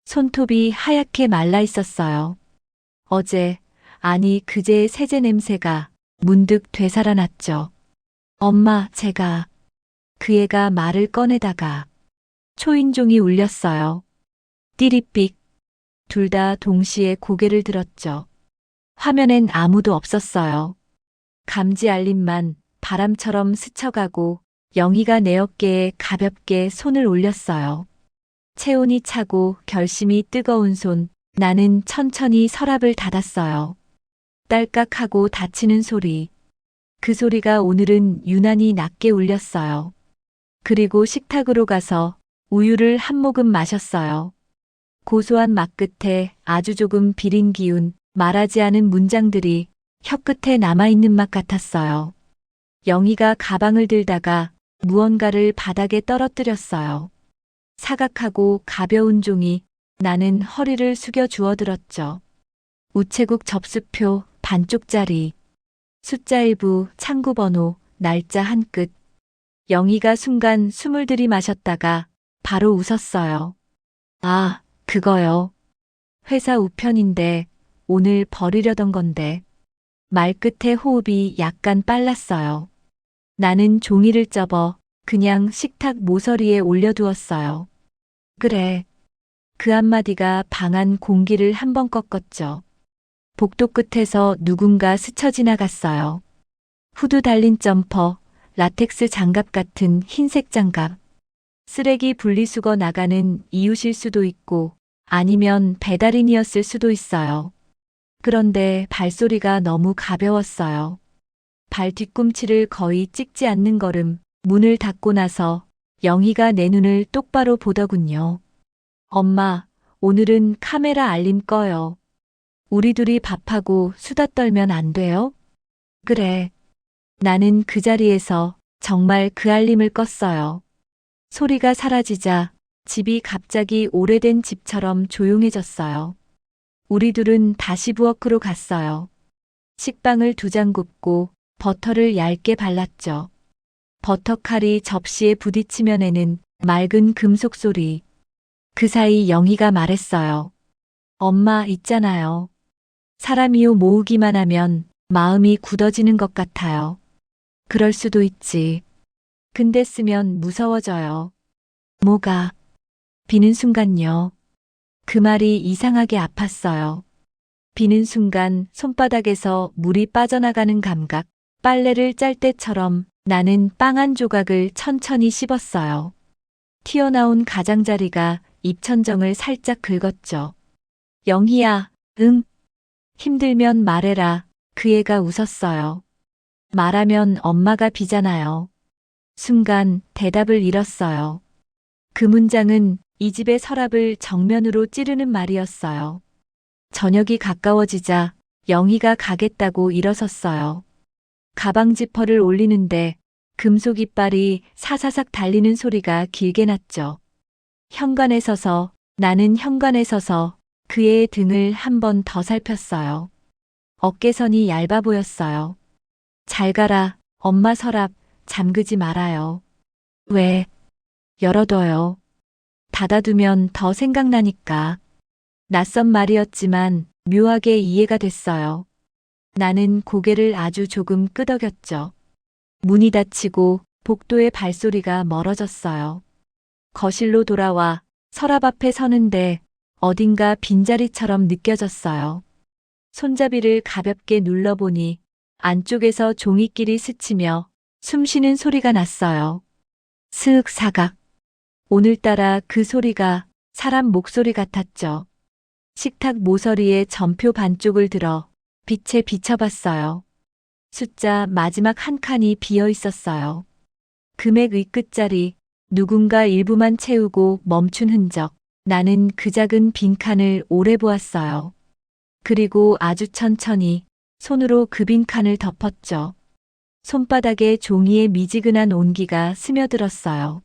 손톱이 하얗게 말라 있었어요. 어제, 아니 그제의 세제 냄새가 문득 되살아났죠. 엄마, 제가. 그 애가 말을 꺼내다가 초인종이 울렸어요. 띠리삑. 둘 다 동시에 고개를 들었죠. 화면엔 아무도 없었어요. 감지 알림만 바람처럼 스쳐가고 영희가 내 어깨에 가볍게 손을 올렸어요. 체온이 차고 결심이 뜨거운 손, 나는 천천히 서랍을 닫았어요. 딸깍하고 닫히는 소리. 그 소리가 오늘은 유난히 낮게 울렸어요. 그리고 식탁으로 가서 우유를 한 모금 마셨어요. 고소한 맛 끝에 아주 조금 비린 기운, 말하지 않은 문장들이 혀끝에 남아있는 맛 같았어요. 영희가 가방을 들다가 무언가를 바닥에 떨어뜨렸어요. 사각하고 가벼운 종이. 나는 허리를 숙여 주워들었죠. 우체국 접수표 반쪽짜리. 숫자 일부, 창구 번호, 날짜 한 끝. 영희가 순간 숨을 들이마셨다가 바로 웃었어요. 아, 그거요. 회사 우편인데 오늘 버리려던 건데. 말끝에 호흡이 약간 빨랐어요. 나는 종이를 접어 그냥 식탁 모서리에 올려두었어요. 그래. 그 한마디가 방안 공기를 한번 꺾었죠. 복도 끝에서 누군가 스쳐 지나갔어요. 후드 달린 점퍼, 라텍스 장갑 같은 흰색 장갑. 쓰레기 분리수거 나가는 이웃일 수도 있고 아니면 배달인이었을 수도 있어요. 그런데 발소리가 너무 가벼웠어요. 발 뒤꿈치를 거의 찍지 않는 걸음, 문을 닫고 나서 영희가 내 눈을 똑바로 보더군요. 엄마, 오늘은 카메라 알림 꺼요. 우리 둘이 밥하고 수다 떨면 안 돼요? 그래. 나는 그 자리에서 정말 그 알림을 껐어요. 소리가 사라지자 집이 갑자기 오래된 집처럼 조용해졌어요. 우리 둘은 다시 부엌으로 갔어요. 식빵을 2장 굽고 버터를 얇게 발랐죠. 버터칼이 접시에 부딪히면에는 맑은 금속 소리. 그 사이 영희가 말했어요. 엄마, 있잖아요. 사람이요 모으기만 하면 마음이 굳어지는 것 같아요. 그럴 수도 있지. 근데 쓰면 무서워져요. 뭐가? 비는 순간요. 그 말이 이상하게 아팠어요. 비는 순간 손바닥에서 물이 빠져나가는 감각, 빨래를 짤 때처럼 나는 빵 한 조각을 천천히 씹었어요. 튀어나온 가장자리가 입천정을 살짝 긁었죠. 영희야, 응. 힘들면 말해라. 그 애가 웃었어요. 말하면 엄마가 비잖아요. 순간 대답을 잃었어요. 그 문장은 이 집의 서랍을 정면으로 찌르는 말이었어요. 저녁이 가까워지자 영희가 가겠다고 일어섰어요. 가방 지퍼를 올리는데 금속 이빨이 사사삭 달리는 소리가 길게 났죠. 현관에 서서, 나는 현관에 서서 그의 등을 한 번 더 살폈어요. 어깨선이 얇아 보였어요. 잘 가라, 엄마 서랍, 잠그지 말아요. 왜? 열어둬요. 닫아두면 더 생각나니까. 낯선 말이었지만 묘하게 이해가 됐어요. 나는 고개를 아주 조금 끄덕였죠. 문이 닫히고 복도의 발소리가 멀어졌어요. 거실로 돌아와 서랍 앞에 서는데 어딘가 빈자리처럼 느껴졌어요. 손잡이를 가볍게 눌러보니 안쪽에서 종이끼리 스치며 숨 쉬는 소리가 났어요. 스윽 사각. 오늘따라 그 소리가 사람 목소리 같았죠. 식탁 모서리에 전표 반쪽을 들어 빛에 비춰봤어요. 숫자 마지막 한 칸이 비어 있었어요. 금액의 끝자리, 누군가 일부만 채우고 멈춘 흔적. 나는 그 작은 빈칸을 오래 보았어요. 그리고 아주 천천히 손으로 그 빈칸을 덮었죠. 손바닥에 종이의 미지근한 온기가 스며들었어요.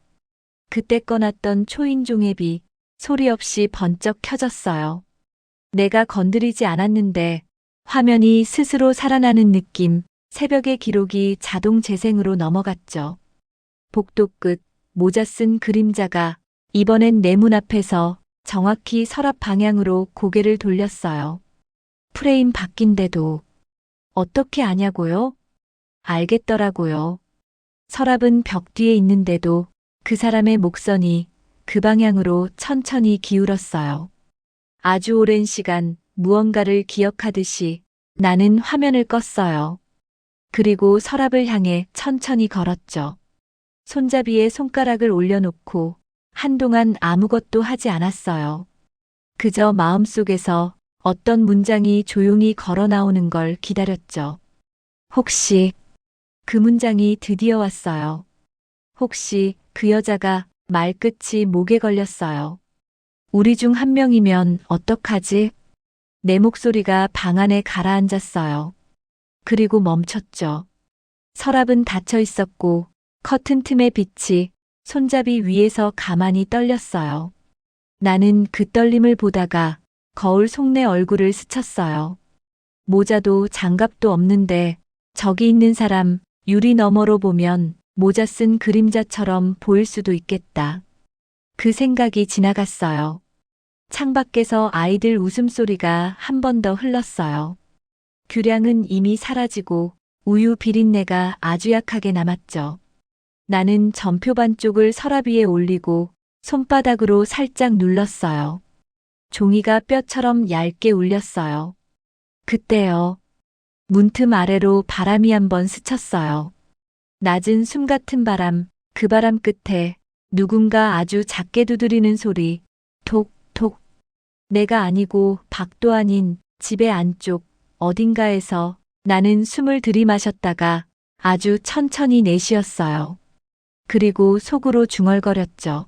그때 꺼놨던 초인종의 소리 없이 번쩍 켜졌어요. 내가 건드리지 않았는데 화면이 스스로 살아나는 느낌, 새벽의 기록이 자동 재생으로 넘어갔죠. 복도 끝, 모자 쓴 그림자가 이번엔 내 문 앞에서 정확히 서랍 방향으로 고개를 돌렸어요. 프레임 바뀐데도 어떻게 아냐고요? 알겠더라고요. 서랍은 벽 뒤에 있는데도 그 사람의 목선이 그 방향으로 천천히 기울었어요. 아주 오랜 시간 무언가를 기억하듯이 나는 화면을 껐어요. 그리고 서랍을 향해 천천히 걸었죠. 손잡이에 손가락을 올려놓고 한동안 아무것도 하지 않았어요. 그저 마음속에서 어떤 문장이 조용히 걸어 나오는 걸 기다렸죠. 혹시 그 문장이 드디어 왔어요. 혹시 그 여자가 말끝이 목에 걸렸어요. 우리 중 한 명이면 어떡하지? 내 목소리가 방 안에 가라앉았어요. 그리고 멈췄죠. 서랍은 닫혀 있었고 커튼 틈의 빛이 손잡이 위에서 가만히 떨렸어요. 나는 그 떨림을 보다가 거울 속 내 얼굴을 스쳤어요. 모자도 장갑도 없는데 저기 있는 사람 유리 너머로 보면 모자 쓴 그림자처럼 보일 수도 있겠다. 그 생각이 지나갔어요. 창밖에서 아이들 웃음소리가 한 번 더 흘렀어요. 규량은 이미 사라지고 우유 비린내가 아주 약하게 남았죠. 나는 전표 반쪽을 서랍 위에 올리고 손바닥으로 살짝 눌렀어요. 종이가 뼈처럼 얇게 울렸어요. 그때요. 문틈 아래로 바람이 한번 스쳤어요. 낮은 숨 같은 바람, 그 바람 끝에 누군가 아주 작게 두드리는 소리, 톡, 톡. 내가 아니고 밖도 아닌 집의 안쪽 어딘가에서 나는 숨을 들이마셨다가 아주 천천히 내쉬었어요. 그리고 속으로 중얼거렸죠.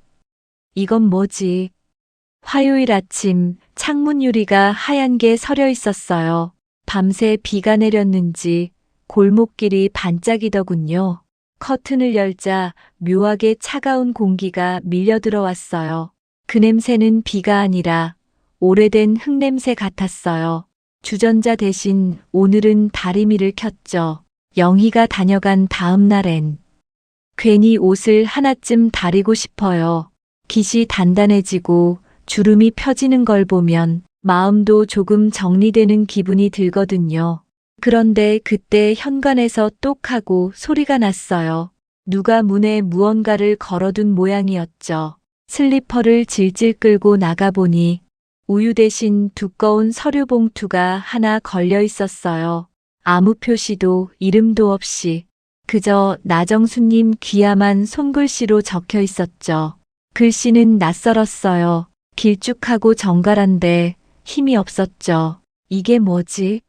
이건 뭐지? 화요일 아침 창문 유리가 하얀 게 서려 있었어요. 밤새 비가 내렸는지 골목길이 반짝이더군요. 커튼을 열자 묘하게 차가운 공기가 밀려 들어왔어요. 그 냄새는 비가 아니라 오래된 흙냄새 같았어요. 주전자 대신 오늘은 다리미를 켰죠. 영희가 다녀간 다음 날엔 괜히 옷을 하나쯤 다리고 싶어요. 깃이 단단해지고 주름이 펴지는 걸 보면 마음도 조금 정리되는 기분이 들거든요. 그런데 그때 현관에서 똑 하고 소리가 났어요. 누가 문에 무언가를 걸어둔 모양이었죠. 슬리퍼를 질질 끌고 나가보니 우유 대신 두꺼운 서류 봉투가 하나 걸려 있었어요. 아무 표시도 이름도 없이 그저 나정수님 귀야만 손글씨로 적혀 있었죠. 글씨는 낯설었어요. 길쭉하고 정갈한데 힘이 없었죠. 이게 뭐지?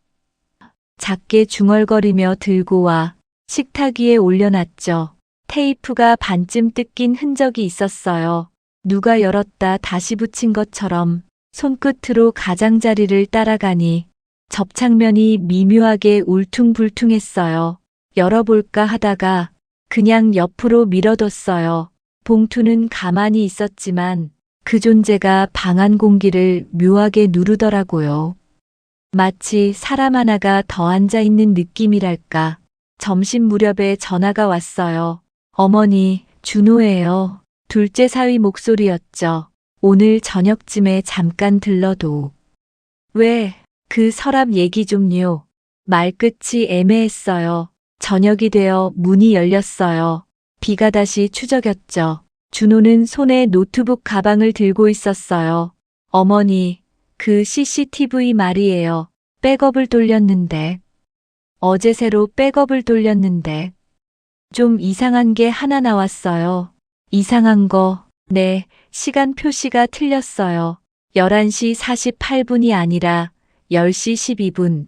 작게 중얼거리며 들고 와 식탁 위에 올려놨죠. 테이프가 반쯤 뜯긴 흔적이 있었어요. 누가 열었다 다시 붙인 것처럼 손끝으로 가장자리를 따라가니 접착면이 미묘하게 울퉁불퉁했어요. 열어볼까 하다가 그냥 옆으로 밀어뒀어요. 봉투는 가만히 있었지만 그 존재가 방 안 공기를 묘하게 누르더라고요. 마치 사람 하나가 더 앉아있는 느낌이랄까. 점심 무렵에 전화가 왔어요. 어머니, 준호예요. 둘째 사위 목소리였죠. 오늘 저녁쯤에 잠깐 들러도. 왜, 그 서랍 얘기 좀요. 말끝이 애매했어요. 저녁이 되어 문이 열렸어요. 비가 다시 추적였죠. 준호는 손에 노트북 가방을 들고 있었어요. 어머니, 그 CCTV 말이에요. 백업을 돌렸는데. 어제 새로 백업을 돌렸는데. 좀 이상한 게 하나 나왔어요. 이상한 거, 네, 시간 표시가 틀렸어요. 11시 48분이 아니라 10시 12분.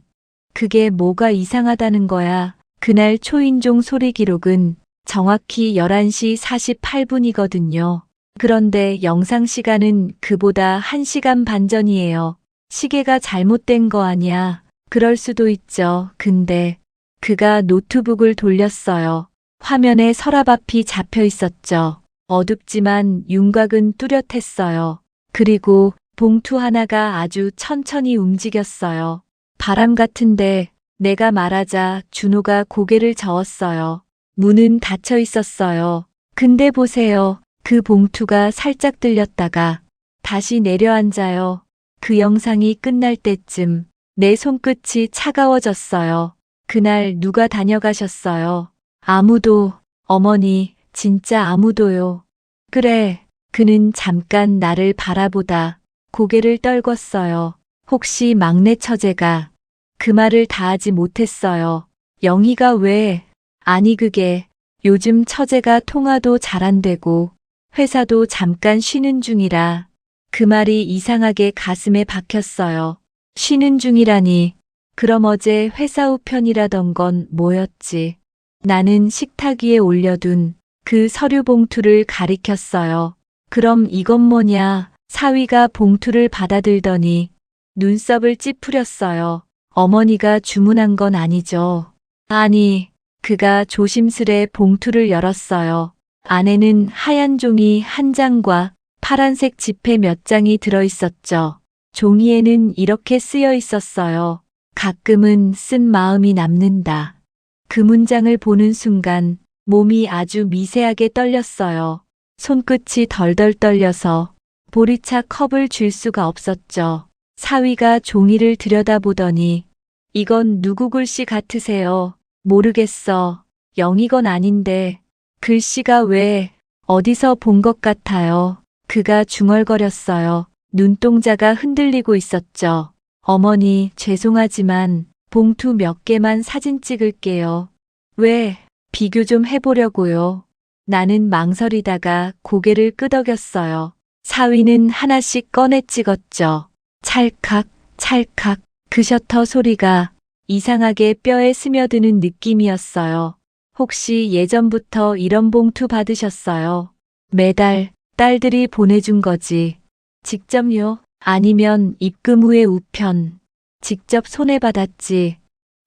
그게 뭐가 이상하다는 거야. 그날 초인종 소리 기록은 정확히 11시 48분이거든요. 그런데 영상 시간은 그보다 1시간 반 전이에요. 시계가 잘못된 거 아니야. 그럴 수도 있죠. 근데 그가 노트북을 돌렸어요. 화면에 서랍 앞이 잡혀 있었죠. 어둡지만 윤곽은 뚜렷했어요. 그리고 봉투 하나가 아주 천천히 움직였어요. 바람 같은데 내가 말하자 준호가 고개를 저었어요. 문은 닫혀 있었어요. 근데 보세요. 그 봉투가 살짝 들렸다가 다시 내려앉아요. 그 영상이 끝날 때쯤 내 손끝이 차가워졌어요. 그날 누가 다녀가셨어요? 아무도, 어머니, 진짜 아무도요. 그래, 그는 잠깐 나를 바라보다 고개를 떨궜어요. 혹시 막내 처제가 그 말을 다 하지 못했어요. 영희가 왜? 아니 그게 요즘 처제가 통화도 잘 안 되고 회사도 잠깐 쉬는 중이라 그 말이 이상하게 가슴에 박혔어요. 쉬는 중이라니. 그럼 어제 회사 우편이라던 건 뭐였지? 나는 식탁 위에 올려둔 그 서류 봉투를 가리켰어요. 그럼 이건 뭐냐? 사위가 봉투를 받아들더니 눈썹을 찌푸렸어요. 어머니가 주문한 건 아니죠. 아니, 그가 조심스레 봉투를 열었어요. 안에는 하얀 종이 한 장과 파란색 지폐 몇 장이 들어 있었죠. 종이에는 이렇게 쓰여 있었어요. 가끔은 쓴 마음이 남는다. 그 문장을 보는 순간 몸이 아주 미세하게 떨렸어요. 손끝이 덜덜 떨려서 보리차 컵을 쥘 수가 없었죠. 사위가 종이를 들여다보더니 이건 누구 글씨 같으세요? 모르겠어. 영희건 아닌데 글씨가 왜 어디서 본 것 같아요. 그가 중얼거렸어요. 눈동자가 흔들리고 있었죠. 어머니, 죄송하지만 봉투 몇 개만 사진 찍을게요. 왜? 비교 좀 해보려고요. 나는 망설이다가 고개를 끄덕였어요. 사위는 하나씩 꺼내 찍었죠. 찰칵, 찰칵. 그 셔터 소리가 이상하게 뼈에 스며드는 느낌이었어요. 혹시 예전부터 이런 봉투 받으셨어요? 매달 딸들이 보내준 거지. 직접요? 아니면 입금 후에 우편. 직접 손에 받았지.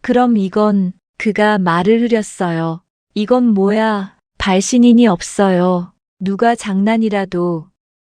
그럼 이건 그가 말을 흐렸어요. 이건 뭐야? 발신인이 없어요. 누가 장난이라도.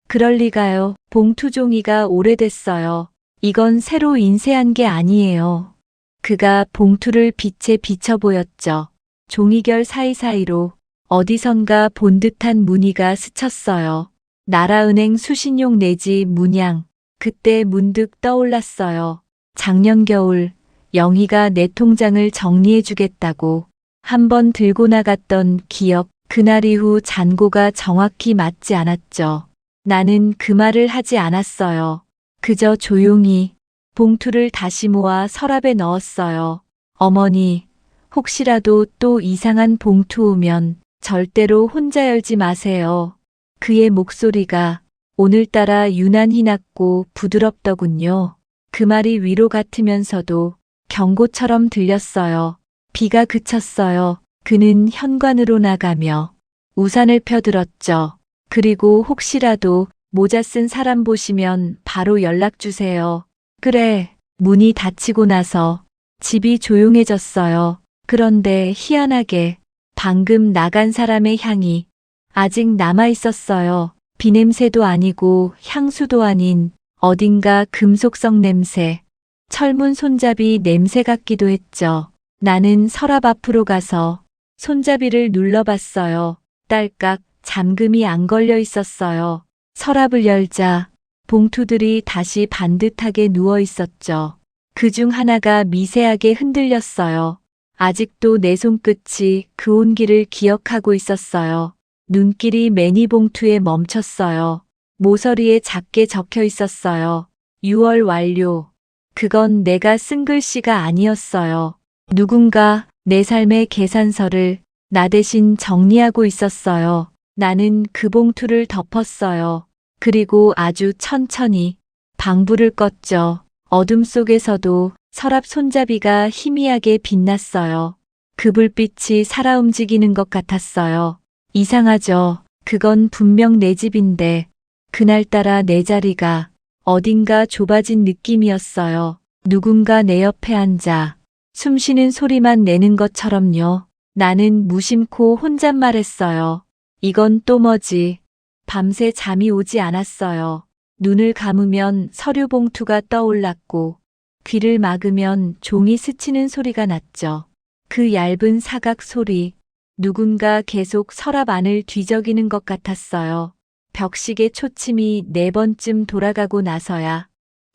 그럴 리가요. 봉투 종이가 오래됐어요. 이건 새로 인쇄한 게 아니에요. 그가 봉투를 빛에 비춰 보였죠. 종이결 사이사이로 어디선가 본 듯한 무늬가 스쳤어요. 나라은행 수신용 내지 문양. 그때 문득 떠올랐어요. 작년 겨울 영희가 내 통장을 정리해 주겠다고 한번 들고 나갔던 기억. 그날 이후 잔고가 정확히 맞지 않았죠. 나는 그 말을 하지 않았어요. 그저 조용히 봉투를 다시 모아 서랍에 넣었어요. 어머니, 혹시라도 또 이상한 봉투 오면 절대로 혼자 열지 마세요. 그의 목소리가 오늘따라 유난히 낮고 부드럽더군요. 그 말이 위로 같으면서도 경고처럼 들렸어요. 비가 그쳤어요. 그는 현관으로 나가며 우산을 펴들었죠. 그리고 혹시라도 모자 쓴 사람 보시면 바로 연락 주세요. 그래. 문이 닫히고 나서 집이 조용해졌어요. 그런데 희한하게 방금 나간 사람의 향이 아직 남아 있었어요. 비냄새도 아니고 향수도 아닌 어딘가 금속성 냄새. 철문 손잡이 냄새 같기도 했죠. 나는 서랍 앞으로 가서 손잡이를 눌러봤어요. 딸깍 잠금이 안 걸려 있었어요. 서랍을 열자 봉투들이 다시 반듯하게 누워 있었죠. 그중 하나가 미세하게 흔들렸어요. 아직도 내 손끝이 그 온기를 기억하고 있었어요. 눈길이 매니봉투에 멈췄어요. 모서리에 작게 적혀 있었어요. 6월 완료. 그건 내가 쓴 글씨가 아니었어요. 누군가 내 삶의 계산서를 나 대신 정리하고 있었어요. 나는 그 봉투를 덮었어요. 그리고 아주 천천히 방불을 껐죠. 어둠 속에서도 서랍 손잡이가 희미하게 빛났어요. 그 불빛이 살아 움직이는 것 같았어요. 이상하죠. 그건 분명 내 집인데 그날따라 내 자리가 어딘가 좁아진 느낌이었어요. 누군가 내 옆에 앉아 숨 쉬는 소리만 내는 것처럼요. 나는 무심코 혼잣말했어요. 이건 또 뭐지? 밤새 잠이 오지 않았어요. 눈을 감으면 서류 봉투가 떠올랐고 귀를 막으면 종이 스치는 소리가 났죠. 그 얇은 사각 소리, 누군가 계속 서랍 안을 뒤적이는 것 같았어요. 벽시계 초침이 4번쯤 돌아가고 나서야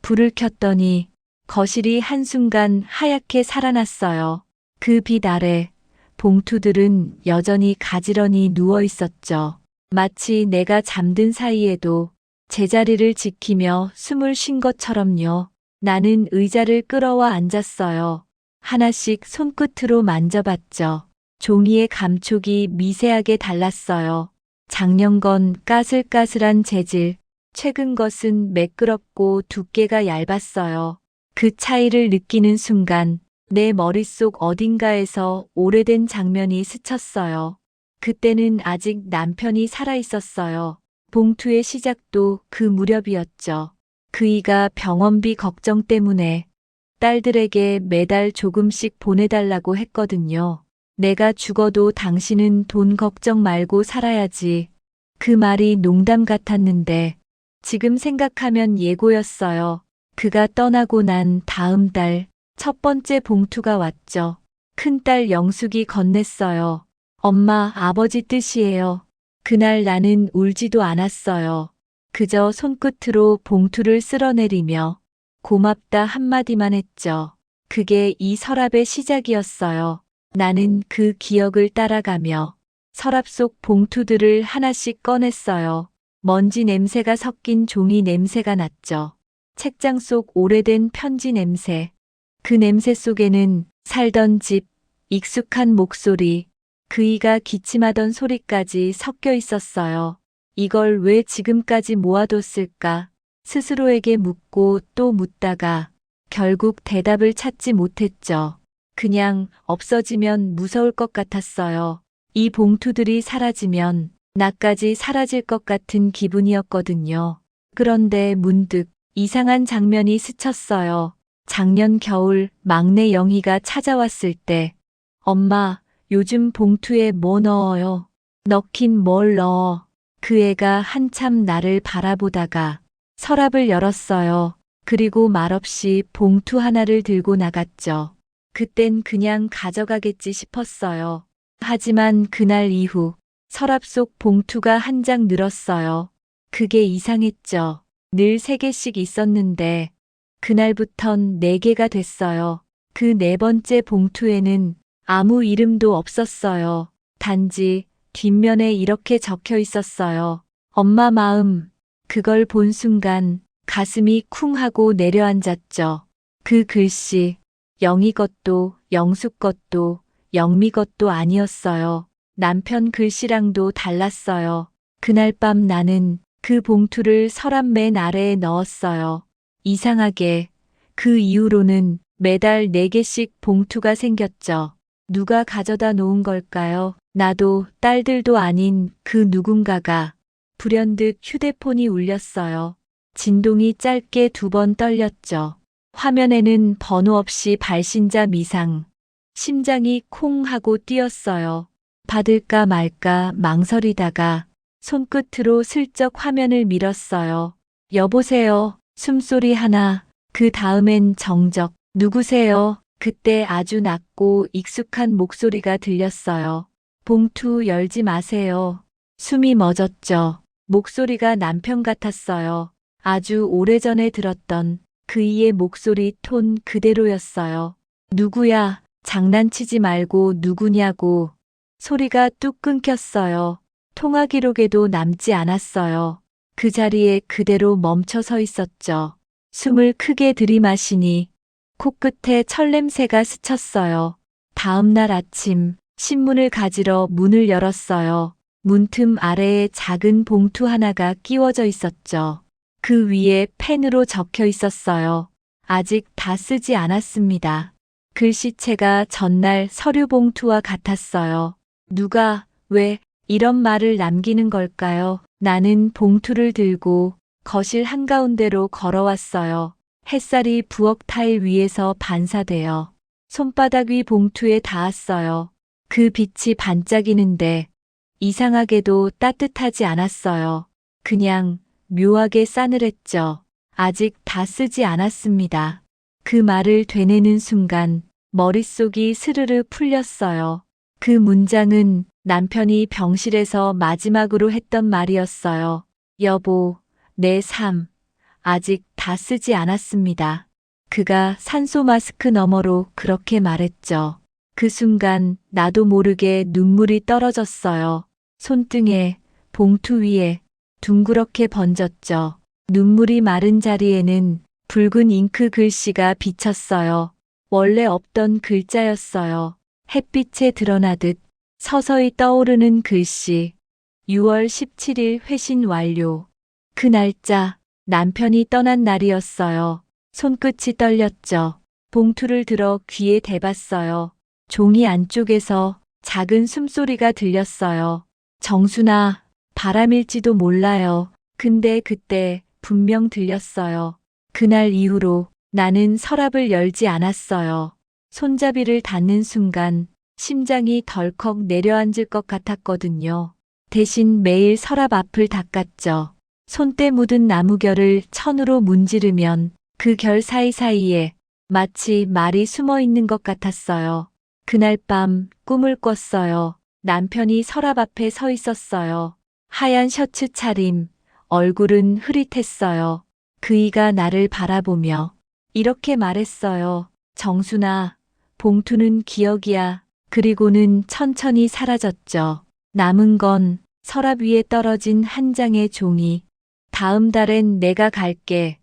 불을 켰더니 거실이 한순간 하얗게 살아났어요. 그 빛 아래 봉투들은 여전히 가지런히 누워 있었죠. 마치 내가 잠든 사이에도 제자리를 지키며 숨을 쉰 것처럼요. 나는 의자를 끌어와 앉았어요. 하나씩 손끝으로 만져봤죠. 종이의 감촉이 미세하게 달랐어요. 작년 건 까슬까슬한 재질, 최근 것은 매끄럽고 두께가 얇았어요. 그 차이를 느끼는 순간 내 머릿속 어딘가에서 오래된 장면이 스쳤어요. 그때는 아직 남편이 살아 있었어요. 봉투의 시작도 그 무렵이었죠. 그이가 병원비 걱정 때문에 딸들에게 매달 조금씩 보내달라고 했거든요. 내가 죽어도 당신은 돈 걱정 말고 살아야지. 그 말이 농담 같았는데 지금 생각하면 예고였어요. 그가 떠나고 난 다음 달 첫 번째 봉투가 왔죠. 큰딸 영숙이 건넸어요. 엄마, 아버지 뜻이에요. 그날 나는 울지도 않았어요. 그저 손끝으로 봉투를 쓸어내리며 고맙다 한마디만 했죠. 그게 이 서랍의 시작이었어요. 나는 그 기억을 따라가며 서랍 속 봉투들을 하나씩 꺼냈어요. 먼지 냄새가 섞인 종이 냄새가 났죠. 책장 속 오래된 편지 냄새. 그 냄새 속에는 살던 집, 익숙한 목소리, 그이가 기침하던 소리까지 섞여 있었어요. 이걸 왜 지금까지 모아뒀을까? 스스로에게 묻고 또 묻다가 결국 대답을 찾지 못했죠. 그냥 없어지면 무서울 것 같았어요. 이 봉투들이 사라지면 나까지 사라질 것 같은 기분이었거든요. 그런데 문득 이상한 장면이 스쳤어요. 작년 겨울 막내 영희가 찾아왔을 때 엄마, 요즘 봉투에 뭐 넣어요? 넣긴 뭘 넣어? 그 애가 한참 나를 바라보다가 서랍을 열었어요. 그리고 말없이 봉투 하나를 들고 나갔죠. 그땐 그냥 가져가겠지 싶었어요. 하지만 그날 이후 서랍 속 봉투가 한 장 늘었어요. 그게 이상했죠. 늘 3개씩 있었는데 그날부턴 4개가 됐어요. 그 4번째 봉투에는 아무 이름도 없었어요. 단지 뒷면에 이렇게 적혀 있었어요. 엄마 마음. 그걸 본 순간 가슴이 쿵 하고 내려앉았죠. 그 글씨, 영희 것도 영숙 것도 영미 것도 아니었어요. 남편 글씨랑도 달랐어요. 그날 밤 나는 그 봉투를 서랍 맨 아래에 넣었어요. 이상하게 그 이후로는 매달 4개씩 봉투가 생겼죠. 누가 가져다 놓은 걸까요? 나도 딸들도 아닌 그 누군가가. 불현듯 휴대폰이 울렸어요. 진동이 짧게 2번 떨렸죠. 화면에는 번호 없이 발신자 미상. 심장이 콩 하고 뛰었어요. 받을까 말까 망설이다가 손끝으로 슬쩍 화면을 밀었어요. 여보세요. 숨소리 하나. 그 다음엔 정적. 누구세요? 그때 아주 낮고 익숙한 목소리가 들렸어요. 봉투 열지 마세요. 숨이 멎었죠. 목소리가 남편 같았어요. 아주 오래전에 들었던 그이의 목소리 톤 그대로였어요. 누구야? 장난치지 말고 누구냐고. 소리가 뚝 끊겼어요. 통화 기록에도 남지 않았어요. 그 자리에 그대로 멈춰 서 있었죠. 숨을 크게 들이마시니 코끝에 철냄새가 스쳤어요. 다음 날 아침 신문을 가지러 문을 열었어요. 문틈 아래에 작은 봉투 하나가 끼워져 있었죠. 그 위에 펜으로 적혀 있었어요. 아직 다 쓰지 않았습니다. 글씨체가 전날 서류 봉투와 같았어요. 누가, 왜 이런 말을 남기는 걸까요? 나는 봉투를 들고 거실 한가운데로 걸어왔어요. 햇살이 부엌 타일 위에서 반사되어 손바닥 위 봉투에 닿았어요. 그 빛이 반짝이는데 이상하게도 따뜻하지 않았어요. 그냥 묘하게 싸늘했죠. 아직 다 쓰지 않았습니다. 그 말을 되뇌는 순간 머릿속이 스르르 풀렸어요. 그 문장은 남편이 병실에서 마지막으로 했던 말이었어요. 여보, 내 삶, 아직 다 쓰지 않았습니다. 그가 산소 마스크 너머로 그렇게 말했죠. 그 순간 나도 모르게 눈물이 떨어졌어요. 손등에, 봉투 위에 둥그렇게 번졌죠. 눈물이 마른 자리에는 붉은 잉크 글씨가 비쳤어요. 원래 없던 글자였어요. 햇빛에 드러나듯 서서히 떠오르는 글씨. 6월 17일 회신 완료. 그 날짜, 남편이 떠난 날이었어요. 손끝이 떨렸죠. 봉투를 들어 귀에 대봤어요. 종이 안쪽에서 작은 숨소리가 들렸어요. 정순아, 바람일지도 몰라요. 근데 그때 분명 들렸어요. 그날 이후로 나는 서랍을 열지 않았어요. 손잡이를 닫는 순간 심장이 덜컥 내려앉을 것 같았거든요. 대신 매일 서랍 앞을 닦았죠. 손때 묻은 나무결을 천으로 문지르면 그 결 사이사이에 마치 말이 숨어 있는 것 같았어요. 그날 밤 꿈을 꿨어요. 남편이 서랍 앞에 서 있었어요. 하얀 셔츠 차림, 얼굴은 흐릿했어요. 그이가 나를 바라보며 이렇게 말했어요. 정순아, 봉투는 기억이야. 그리고는 천천히 사라졌죠. 남은 건 서랍 위에 떨어진 한 장의 종이. 다음 달엔 내가 갈게.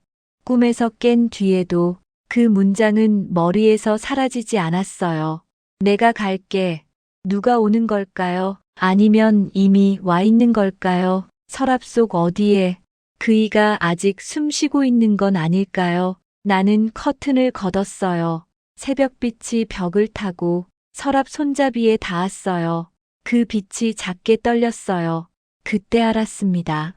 꿈에서 깬 뒤에도 그 문장은 머리에서 사라지지 않았어요. 내가 갈게. 누가 오는 걸까요? 아니면 이미 와 있는 걸까요? 서랍 속 어디에 그이가 아직 숨 쉬고 있는 건 아닐까요? 나는 커튼을 걷었어요. 새벽빛이 벽을 타고 서랍 손잡이에 닿았어요. 그 빛이 작게 떨렸어요. 그때 알았습니다.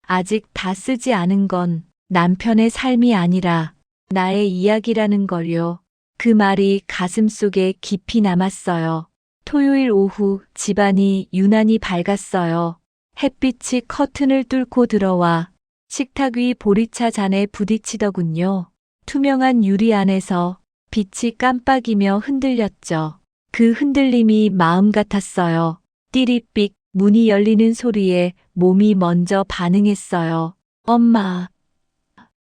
아직 다 쓰지 않은 건 남편의 삶이 아니라 나의 이야기라는 걸요. 그 말이 가슴 속에 깊이 남았어요. 토요일 오후 집안이 유난히 밝았어요. 햇빛이 커튼을 뚫고 들어와 식탁 위 보리차 잔에 부딪히더군요. 투명한 유리 안에서 빛이 깜빡이며 흔들렸죠. 그 흔들림이 마음 같았어요. 띠리삑 문이 열리는 소리에 몸이 먼저 반응했어요. 엄마.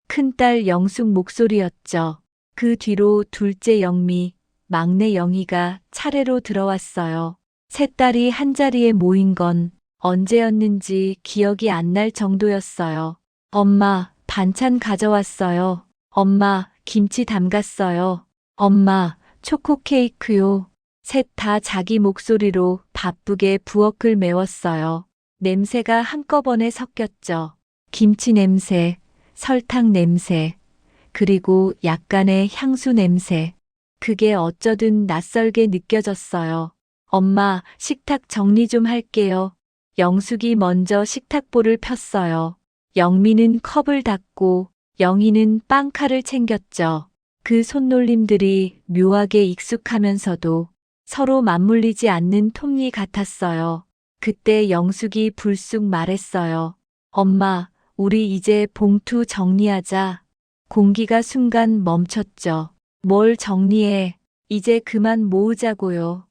큰딸 영숙 목소리였죠. 그 뒤로 둘째 영미, 막내 영희가 차례로 들어왔어요. 세 딸이 한자리에 모인 건 언제였는지 기억이 안 날 정도였어요. 엄마, 반찬 가져왔어요. 엄마, 김치 담갔어요. 엄마, 초코 케이크요. 셋 다 자기 목소리로 바쁘게 부엌을 메웠어요. 냄새가 한꺼번에 섞였죠. 김치 냄새, 설탕 냄새, 그리고 약간의 향수 냄새. 그게 어쩌든 낯설게 느껴졌어요. 엄마, 식탁 정리 좀 할게요. 영숙이 먼저 식탁보를 폈어요. 영미는 컵을 닫고 영희는 빵칼을 챙겼죠. 그 손놀림들이 묘하게 익숙하면서도 서로 맞물리지 않는 톱니 같았어요. 그때 영숙이 불쑥 말했어요. 엄마, 우리 이제 봉투 정리하자. 공기가 순간 멈췄죠. 뭘 정리해? 이제 그만 모으자고요.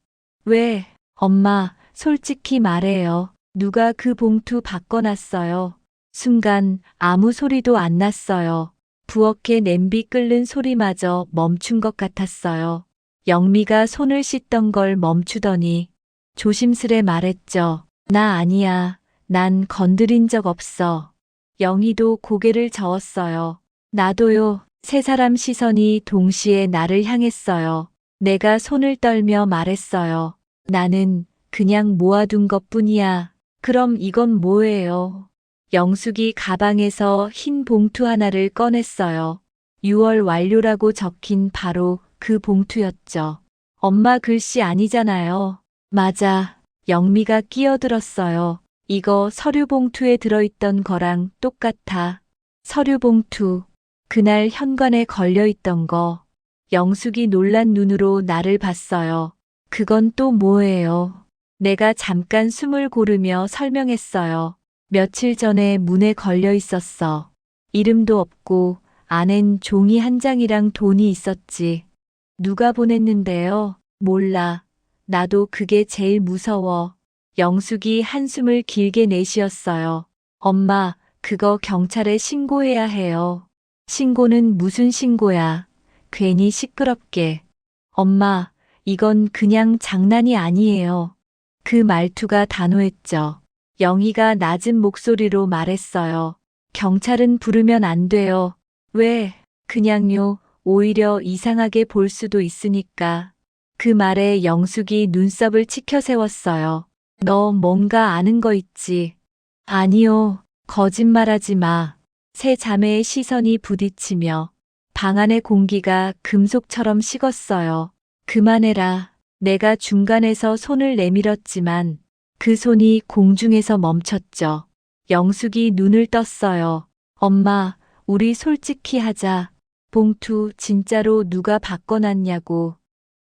왜? 엄마, 솔직히 말해요. 누가 그 봉투 바꿔놨어요? 순간 아무 소리도 안 났어요. 부엌에 냄비 끓는 소리마저 멈춘 것 같았어요. 영미가 손을 씻던 걸 멈추더니 조심스레 말했죠. 나 아니야. 난 건드린 적 없어. 영희도 고개를 저었어요. 나도요. 세 사람 시선이 동시에 나를 향했어요. 내가 손을 떨며 말했어요. 나는 그냥 모아둔 것뿐이야. 그럼 이건 뭐예요? 영숙이 가방에서 흰 봉투 하나를 꺼냈어요. 6월 완료라고 적힌 바로 그 봉투였죠. 엄마 글씨 아니잖아요. 맞아. 영미가 끼어들었어요. 이거 서류 봉투에 들어있던 거랑 똑같아. 서류 봉투. 그날 현관에 걸려있던 거. 영숙이 놀란 눈으로 나를 봤어요. 그건 또 뭐예요? 내가 잠깐 숨을 고르며 설명했어요. 며칠 전에 문에 걸려 있었어. 이름도 없고 안엔 종이 한 장이랑 돈이 있었지. 누가 보냈는데요? 몰라. 나도 그게 제일 무서워. 영숙이 한숨을 길게 내쉬었어요. 엄마, 그거 경찰에 신고해야 해요. 신고는 무슨 신고야? 괜히 시끄럽게. 엄마, 이건 그냥 장난이 아니에요. 그 말투가 단호했죠. 영희가 낮은 목소리로 말했어요. 경찰은 부르면 안 돼요. 왜? 그냥요. 오히려 이상하게 볼 수도 있으니까. 그 말에 영숙이 눈썹을 치켜 세웠어요. 너 뭔가 아는 거 있지? 아니요. 거짓말하지 마. 세 자매의 시선이 부딪히며 방 안의 공기가 금속처럼 식었어요. 그만해라. 내가 중간에서 손을 내밀었지만 그 손이 공중에서 멈췄죠. 영숙이 눈을 떴어요. 엄마, 우리 솔직히 하자. 봉투 진짜로 누가 바꿔놨냐고.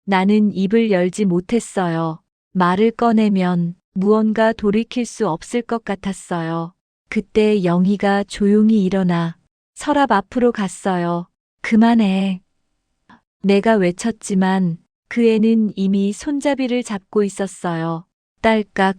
나는 입을 열지 못했어요. 말을 꺼내면 무언가 돌이킬 수 없을 것 같았어요. 그때 영희가 조용히 일어나 서랍 앞으로 갔어요. 그만해. 내가 외쳤지만 그 애는 이미 손잡이를 잡고 있었어요. 딸깍.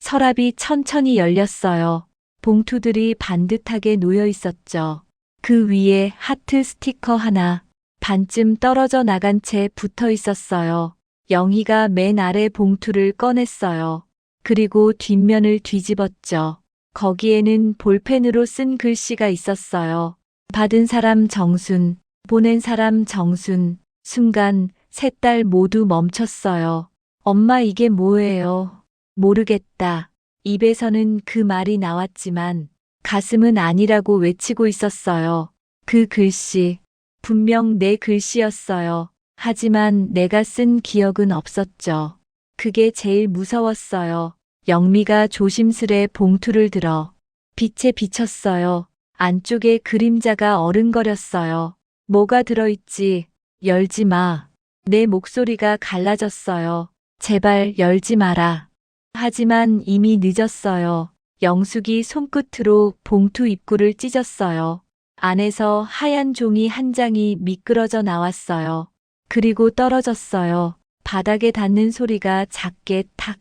서랍이 천천히 열렸어요. 봉투들이 반듯하게 놓여 있었죠. 그 위에 하트 스티커 하나, 반쯤 떨어져 나간 채 붙어 있었어요. 영희가 맨 아래 봉투를 꺼냈어요. 그리고 뒷면을 뒤집었죠. 거기에는 볼펜으로 쓴 글씨가 있었어요. 받은 사람 정순, 보낸 사람 정순. 순간 세 딸 모두 멈췄어요. 엄마 이게 뭐예요? 모르겠다. 입에서는 그 말이 나왔지만 가슴은 아니라고 외치고 있었어요. 그 글씨, 분명 내 글씨였어요. 하지만 내가 쓴 기억은 없었죠. 그게 제일 무서웠어요. 영미가 조심스레 봉투를 들어 빛에 비쳤어요. 안쪽에 그림자가 어른거렸어요. 뭐가 들어있지? 열지 마. 내 목소리가 갈라졌어요. 제발 열지 마라. 하지만 이미 늦었어요. 영숙이 손끝으로 봉투 입구를 찢었어요. 안에서 하얀 종이 한 장이 미끄러져 나왔어요. 그리고 떨어졌어요. 바닥에 닿는 소리가 작게 탁.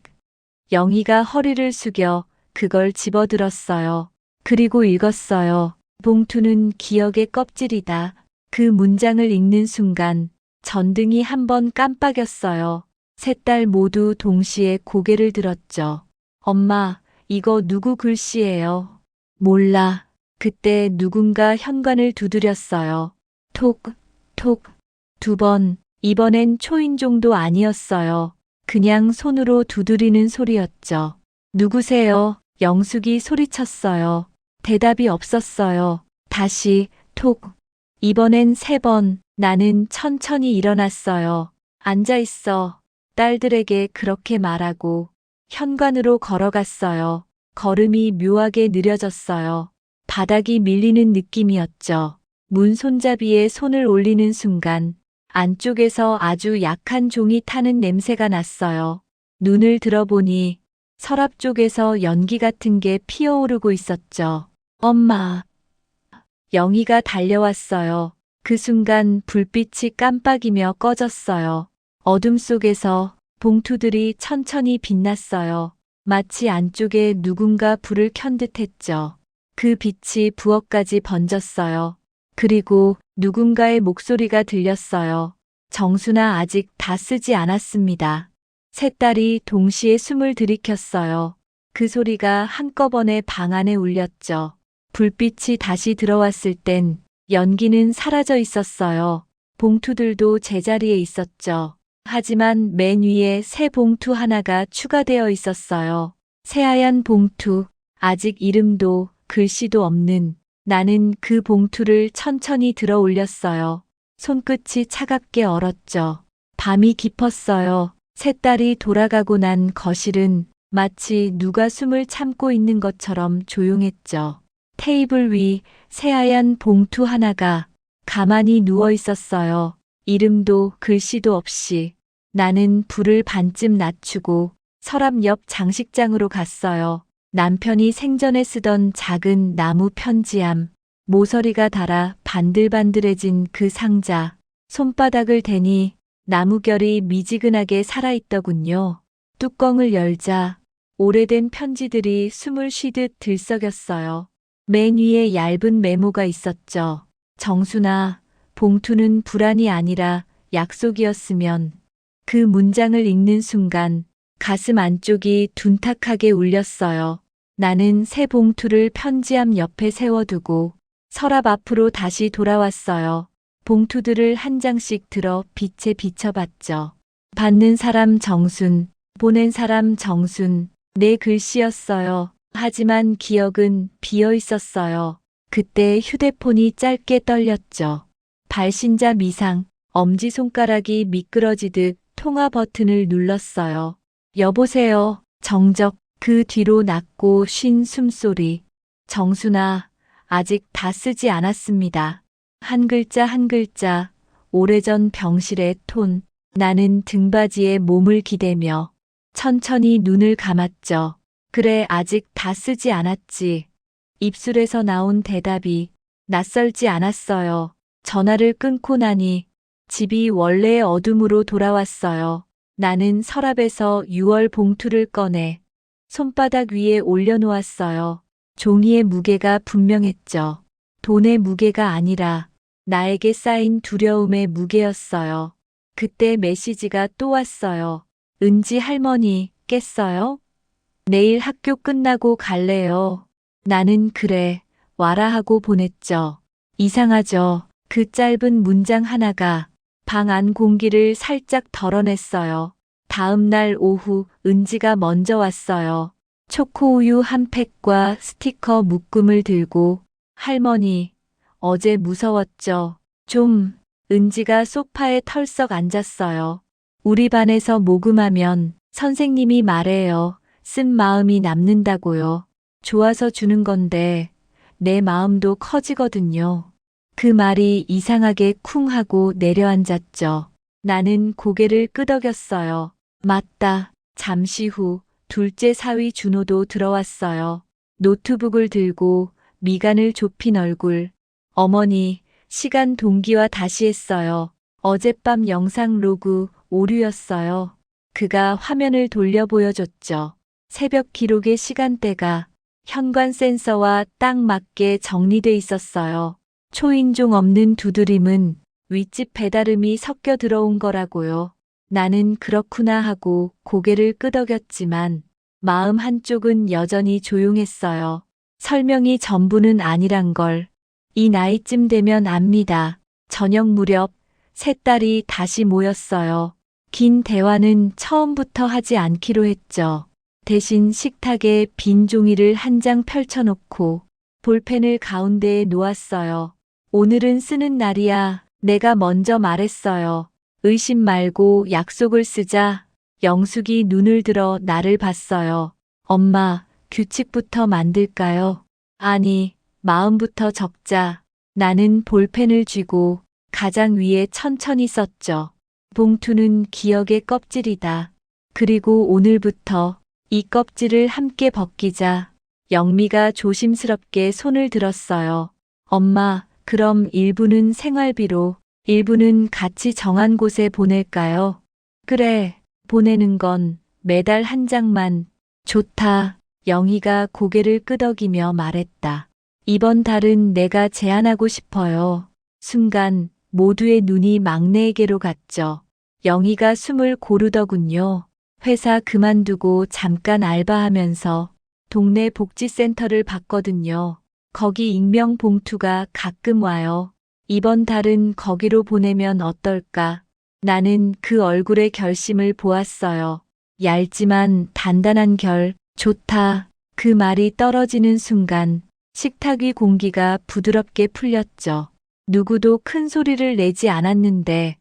영희가 허리를 숙여 그걸 집어들었어요. 그리고 읽었어요. 봉투는 기억의 껍질이다. 그 문장을 읽는 순간 전등이 한번 깜빡였어요. 세 딸 모두 동시에 고개를 들었죠. 엄마, 이거 누구 글씨예요? 몰라. 그때 누군가 현관을 두드렸어요. 톡, 톡. 2번. 이번엔 초인종도 아니었어요. 그냥 손으로 두드리는 소리였죠. 누구세요? 영숙이 소리쳤어요. 대답이 없었어요. 다시 톡. 이번엔 3번. 나는 천천히 일어났어요. 앉아 있어. 딸들에게 그렇게 말하고 현관으로 걸어갔어요. 걸음이 묘하게 느려졌어요. 바닥이 밀리는 느낌이었죠. 문 손잡이에 손을 올리는 순간 안쪽에서 아주 약한 종이 타는 냄새가 났어요. 눈을 들어보니 서랍 쪽에서 연기 같은 게 피어오르고 있었죠. 엄마. 영희가 달려왔어요. 그 순간 불빛이 깜빡이며 꺼졌어요. 어둠 속에서 봉투들이 천천히 빛났어요. 마치 안쪽에 누군가 불을 켠 듯했죠. 그 빛이 부엌까지 번졌어요. 그리고 누군가의 목소리가 들렸어요. 정순아 아직 다 쓰지 않았습니다. 세 딸이 동시에 숨을 들이켰어요. 그 소리가 한꺼번에 방 안에 울렸죠. 불빛이 다시 들어왔을 땐 연기는 사라져 있었어요. 봉투들도 제자리에 있었죠. 하지만 맨 위에 새 봉투 하나가 추가되어 있었어요. 새하얀 봉투, 아직 이름도 글씨도 없는. 나는 그 봉투를 천천히 들어 올렸어요. 손끝이 차갑게 얼었죠. 밤이 깊었어요. 새 딸이 돌아가고 난 거실은 마치 누가 숨을 참고 있는 것처럼 조용했죠. 테이블 위 새하얀 봉투 하나가 가만히 누워 있었어요. 이름도 글씨도 없이. 나는 불을 반쯤 낮추고 서랍 옆 장식장으로 갔어요. 남편이 생전에 쓰던 작은 나무 편지함, 모서리가 달아 반들반들해진 그 상자, 손바닥을 대니 나무결이 미지근하게 살아있더군요. 뚜껑을 열자 오래된 편지들이 숨을 쉬듯 들썩였어요. 맨 위에 얇은 메모가 있었죠. 정순아, 봉투는 불안이 아니라 약속이었으면. 그 문장을 읽는 순간 가슴 안쪽이 둔탁하게 울렸어요. 나는 새 봉투를 편지함 옆에 세워두고 서랍 앞으로 다시 돌아왔어요. 봉투들을 한 장씩 들어 빛에 비춰봤죠. 받는 사람 정순, 보낸 사람 정순, 내 글씨였어요. 하지만 기억은 비어 있었어요. 그때 휴대폰이 짧게 떨렸죠. 발신자 미상, 엄지손가락이 미끄러지듯 통화 버튼을 눌렀어요. 여보세요. 정적. 그 뒤로 낮고 쉰 숨소리. 정순아, 아직 다 쓰지 않았습니다. 한 글자 한 글자, 오래전 병실의 톤. 나는 등받이에 몸을 기대며 천천히 눈을 감았죠. 그래, 아직 다 쓰지 않았지. 입술에서 나온 대답이 낯설지 않았어요. 전화를 끊고 나니 집이 원래의 어둠으로 돌아왔어요. 나는 서랍에서 6월 봉투를 꺼내 손바닥 위에 올려놓았어요. 종이의 무게가 분명했죠. 돈의 무게가 아니라 나에게 쌓인 두려움의 무게였어요. 그때 메시지가 또 왔어요. 은지 할머니, 깼어요? 내일 학교 끝나고 갈래요. 나는 그래, 와라 하고 보냈죠. 이상하죠. 그 짧은 문장 하나가 방 안 공기를 살짝 덜어냈어요. 다음 날 오후 은지가 먼저 왔어요. 초코우유 한 팩과 스티커 묶음을 들고 할머니, 어제 무서웠죠? 좀. 은지가 소파에 털썩 앉았어요. 우리 반에서 모금하면 선생님이 말해요. 쓴 마음이 남는다고요. 좋아서 주는 건데 내 마음도 커지거든요. 그 말이 이상하게 쿵 하고 내려앉았죠. 나는 고개를 끄덕였어요. 맞다. 잠시 후 둘째 사위 준호도 들어왔어요. 노트북을 들고 미간을 좁힌 얼굴. 어머니, 시간 동기화 다시 했어요. 어젯밤 영상 로그 오류였어요. 그가 화면을 돌려 보여줬죠. 새벽 기록의 시간대가 현관 센서와 딱 맞게 정리돼 있었어요. 초인종 없는 두드림은 윗집 배달음이 섞여 들어온 거라고요. 나는 그렇구나 하고 고개를 끄덕였지만 마음 한쪽은 여전히 조용했어요. 설명이 전부는 아니란 걸 이 나이쯤 되면 압니다. 저녁 무렵 세 딸이 다시 모였어요. 긴 대화는 처음부터 하지 않기로 했죠. 대신 식탁에 빈 종이를 한 장 펼쳐놓고 볼펜을 가운데에 놓았어요. 오늘은 쓰는 날이야. 내가 먼저 말했어요. 의심 말고 약속을 쓰자. 영숙이 눈을 들어 나를 봤어요. 엄마, 규칙부터 만들까요? 아니, 마음부터 적자. 나는 볼펜을 쥐고 가장 위에 천천히 썼죠. 봉투는 기억의 껍질이다. 그리고 오늘부터 이 껍질을 함께 벗기자. 영미가 조심스럽게 손을 들었어요. 엄마, 그럼 일부는 생활비로, 일부는 같이 정한 곳에 보낼까요? 그래, 보내는 건 매달 한 장만. 좋다. 영희가 고개를 끄덕이며 말했다. 이번 달은 내가 제안하고 싶어요. 순간 모두의 눈이 막내에게로 갔죠. 영희가 숨을 고르더군요. 회사 그만두고 잠깐 알바하면서 동네 복지센터를 봤거든요. 거기 익명 봉투가 가끔 와요. 이번 달은 거기로 보내면 어떨까? 나는 그 얼굴의 결심을 보았어요. 얇지만 단단한 결, 좋다. 그 말이 떨어지는 순간 식탁 위 공기가 부드럽게 풀렸죠. 누구도 큰 소리를 내지 않았는데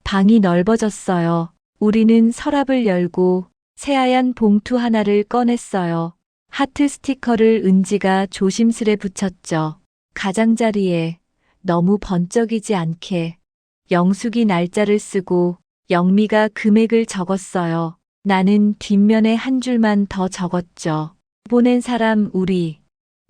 방이 넓어졌어요. 우리는 서랍을 열고 새하얀 봉투 하나를 꺼냈어요. 하트 스티커를 은지가 조심스레 붙였죠. 가장자리에 너무 번쩍이지 않게 영숙이 날짜를 쓰고 영미가 금액을 적었어요. 나는 뒷면에 한 줄만 더 적었죠. 보낸 사람 우리.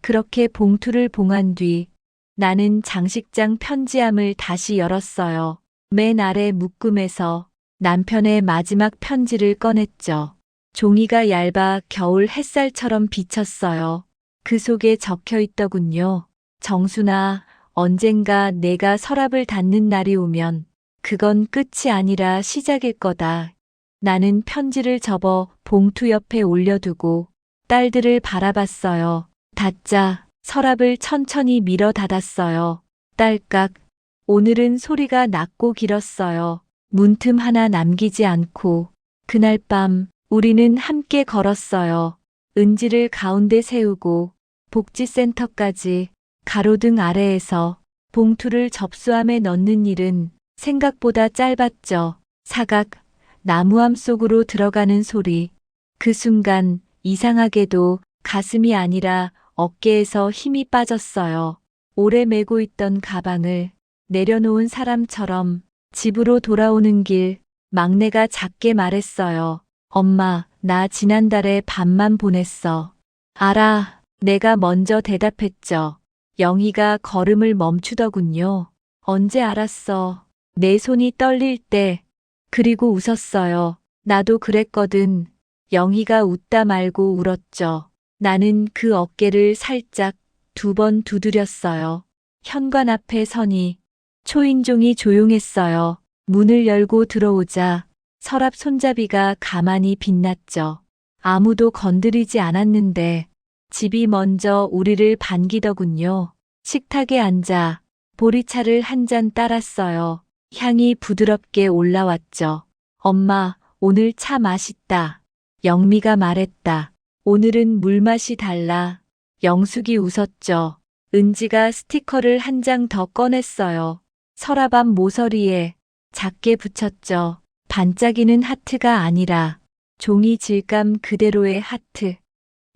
그렇게 봉투를 봉한 뒤 나는 장식장 편지함을 다시 열었어요. 맨 아래 묶음에서 남편의 마지막 편지를 꺼냈죠. 종이가 얇아 겨울 햇살처럼 비쳤어요. 그 속에 적혀 있더군요. 정순아, 언젠가 내가 서랍을 닫는 날이 오면 그건 끝이 아니라 시작일 거다. 나는 편지를 접어 봉투 옆에 올려두고 딸들을 바라봤어요. 닫자. 서랍을 천천히 밀어 닫았어요. 딸깍. 오늘은 소리가 낮고 길었어요. 문틈 하나 남기지 않고. 그날 밤 우리는 함께 걸었어요. 은지를 가운데 세우고 복지센터까지 가로등 아래에서 봉투를 접수함에 넣는 일은 생각보다 짧았죠. 사각, 나무함 속으로 들어가는 소리. 그 순간 이상하게도 가슴이 아니라 어깨에서 힘이 빠졌어요. 오래 메고 있던 가방을 내려놓은 사람처럼 집으로 돌아오는 길, 막내가 작게 말했어요. 엄마, 나 지난달에 밥만 보냈어. 알아. 내가 먼저 대답했죠. 영희가 걸음을 멈추더군요. 언제 알았어? 내 손이 떨릴 때. 그리고 웃었어요. 나도 그랬거든. 영희가 웃다 말고 울었죠. 나는 그 어깨를 살짝 2번 두드렸어요. 현관 앞에 서니 초인종이 조용했어요. 문을 열고 들어오자 서랍 손잡이가 가만히 빛났죠. 아무도 건드리지 않았는데 집이 먼저 우리를 반기더군요. 식탁에 앉아 보리차를 한 잔 따랐어요. 향이 부드럽게 올라왔죠. 엄마, 오늘 차 맛있다. 영미가 말했다. 오늘은 물맛이 달라. 영숙이 웃었죠. 은지가 스티커를 한 장 더 꺼냈어요. 서랍 앞 모서리에 작게 붙였죠. 반짝이는 하트가 아니라 종이 질감 그대로의 하트.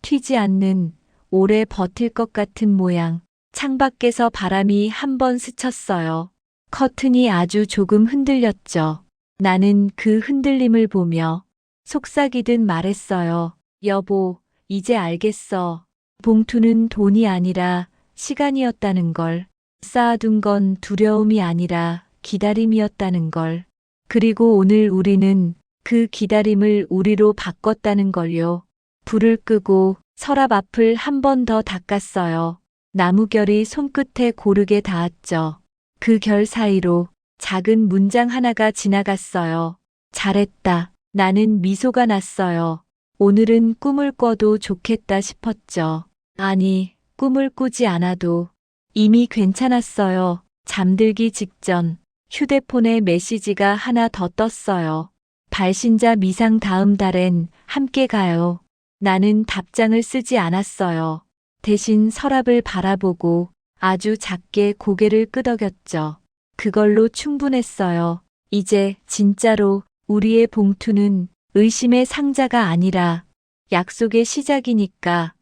튀지 않는, 오래 버틸 것 같은 모양. 창밖에서 바람이 한 번 스쳤어요. 커튼이 아주 조금 흔들렸죠. 나는 그 흔들림을 보며 속삭이듯 말했어요. 여보, 이제 알겠어. 봉투는 돈이 아니라 시간이었다는 걸. 쌓아둔 건 두려움이 아니라 기다림이었다는 걸. 그리고 오늘 우리는 그 기다림을 우리로 바꿨다는 걸요. 불을 끄고 서랍 앞을 한 번 더 닦았어요. 나무결이 손끝에 고르게 닿았죠. 그 결 사이로 작은 문장 하나가 지나갔어요. 잘했다. 나는 미소가 났어요. 오늘은 꿈을 꿔도 좋겠다 싶었죠. 아니, 꿈을 꾸지 않아도 이미 괜찮았어요. 잠들기 직전 휴대폰에 메시지가 하나 더 떴어요. 발신자 미상 다음 달엔 함께 가요. 나는 답장을 쓰지 않았어요. 대신 서랍을 바라보고 아주 작게 고개를 끄덕였죠. 그걸로 충분했어요. 이제 진짜로 우리의 봉투는 의심의 상자가 아니라 약속의 시작이니까.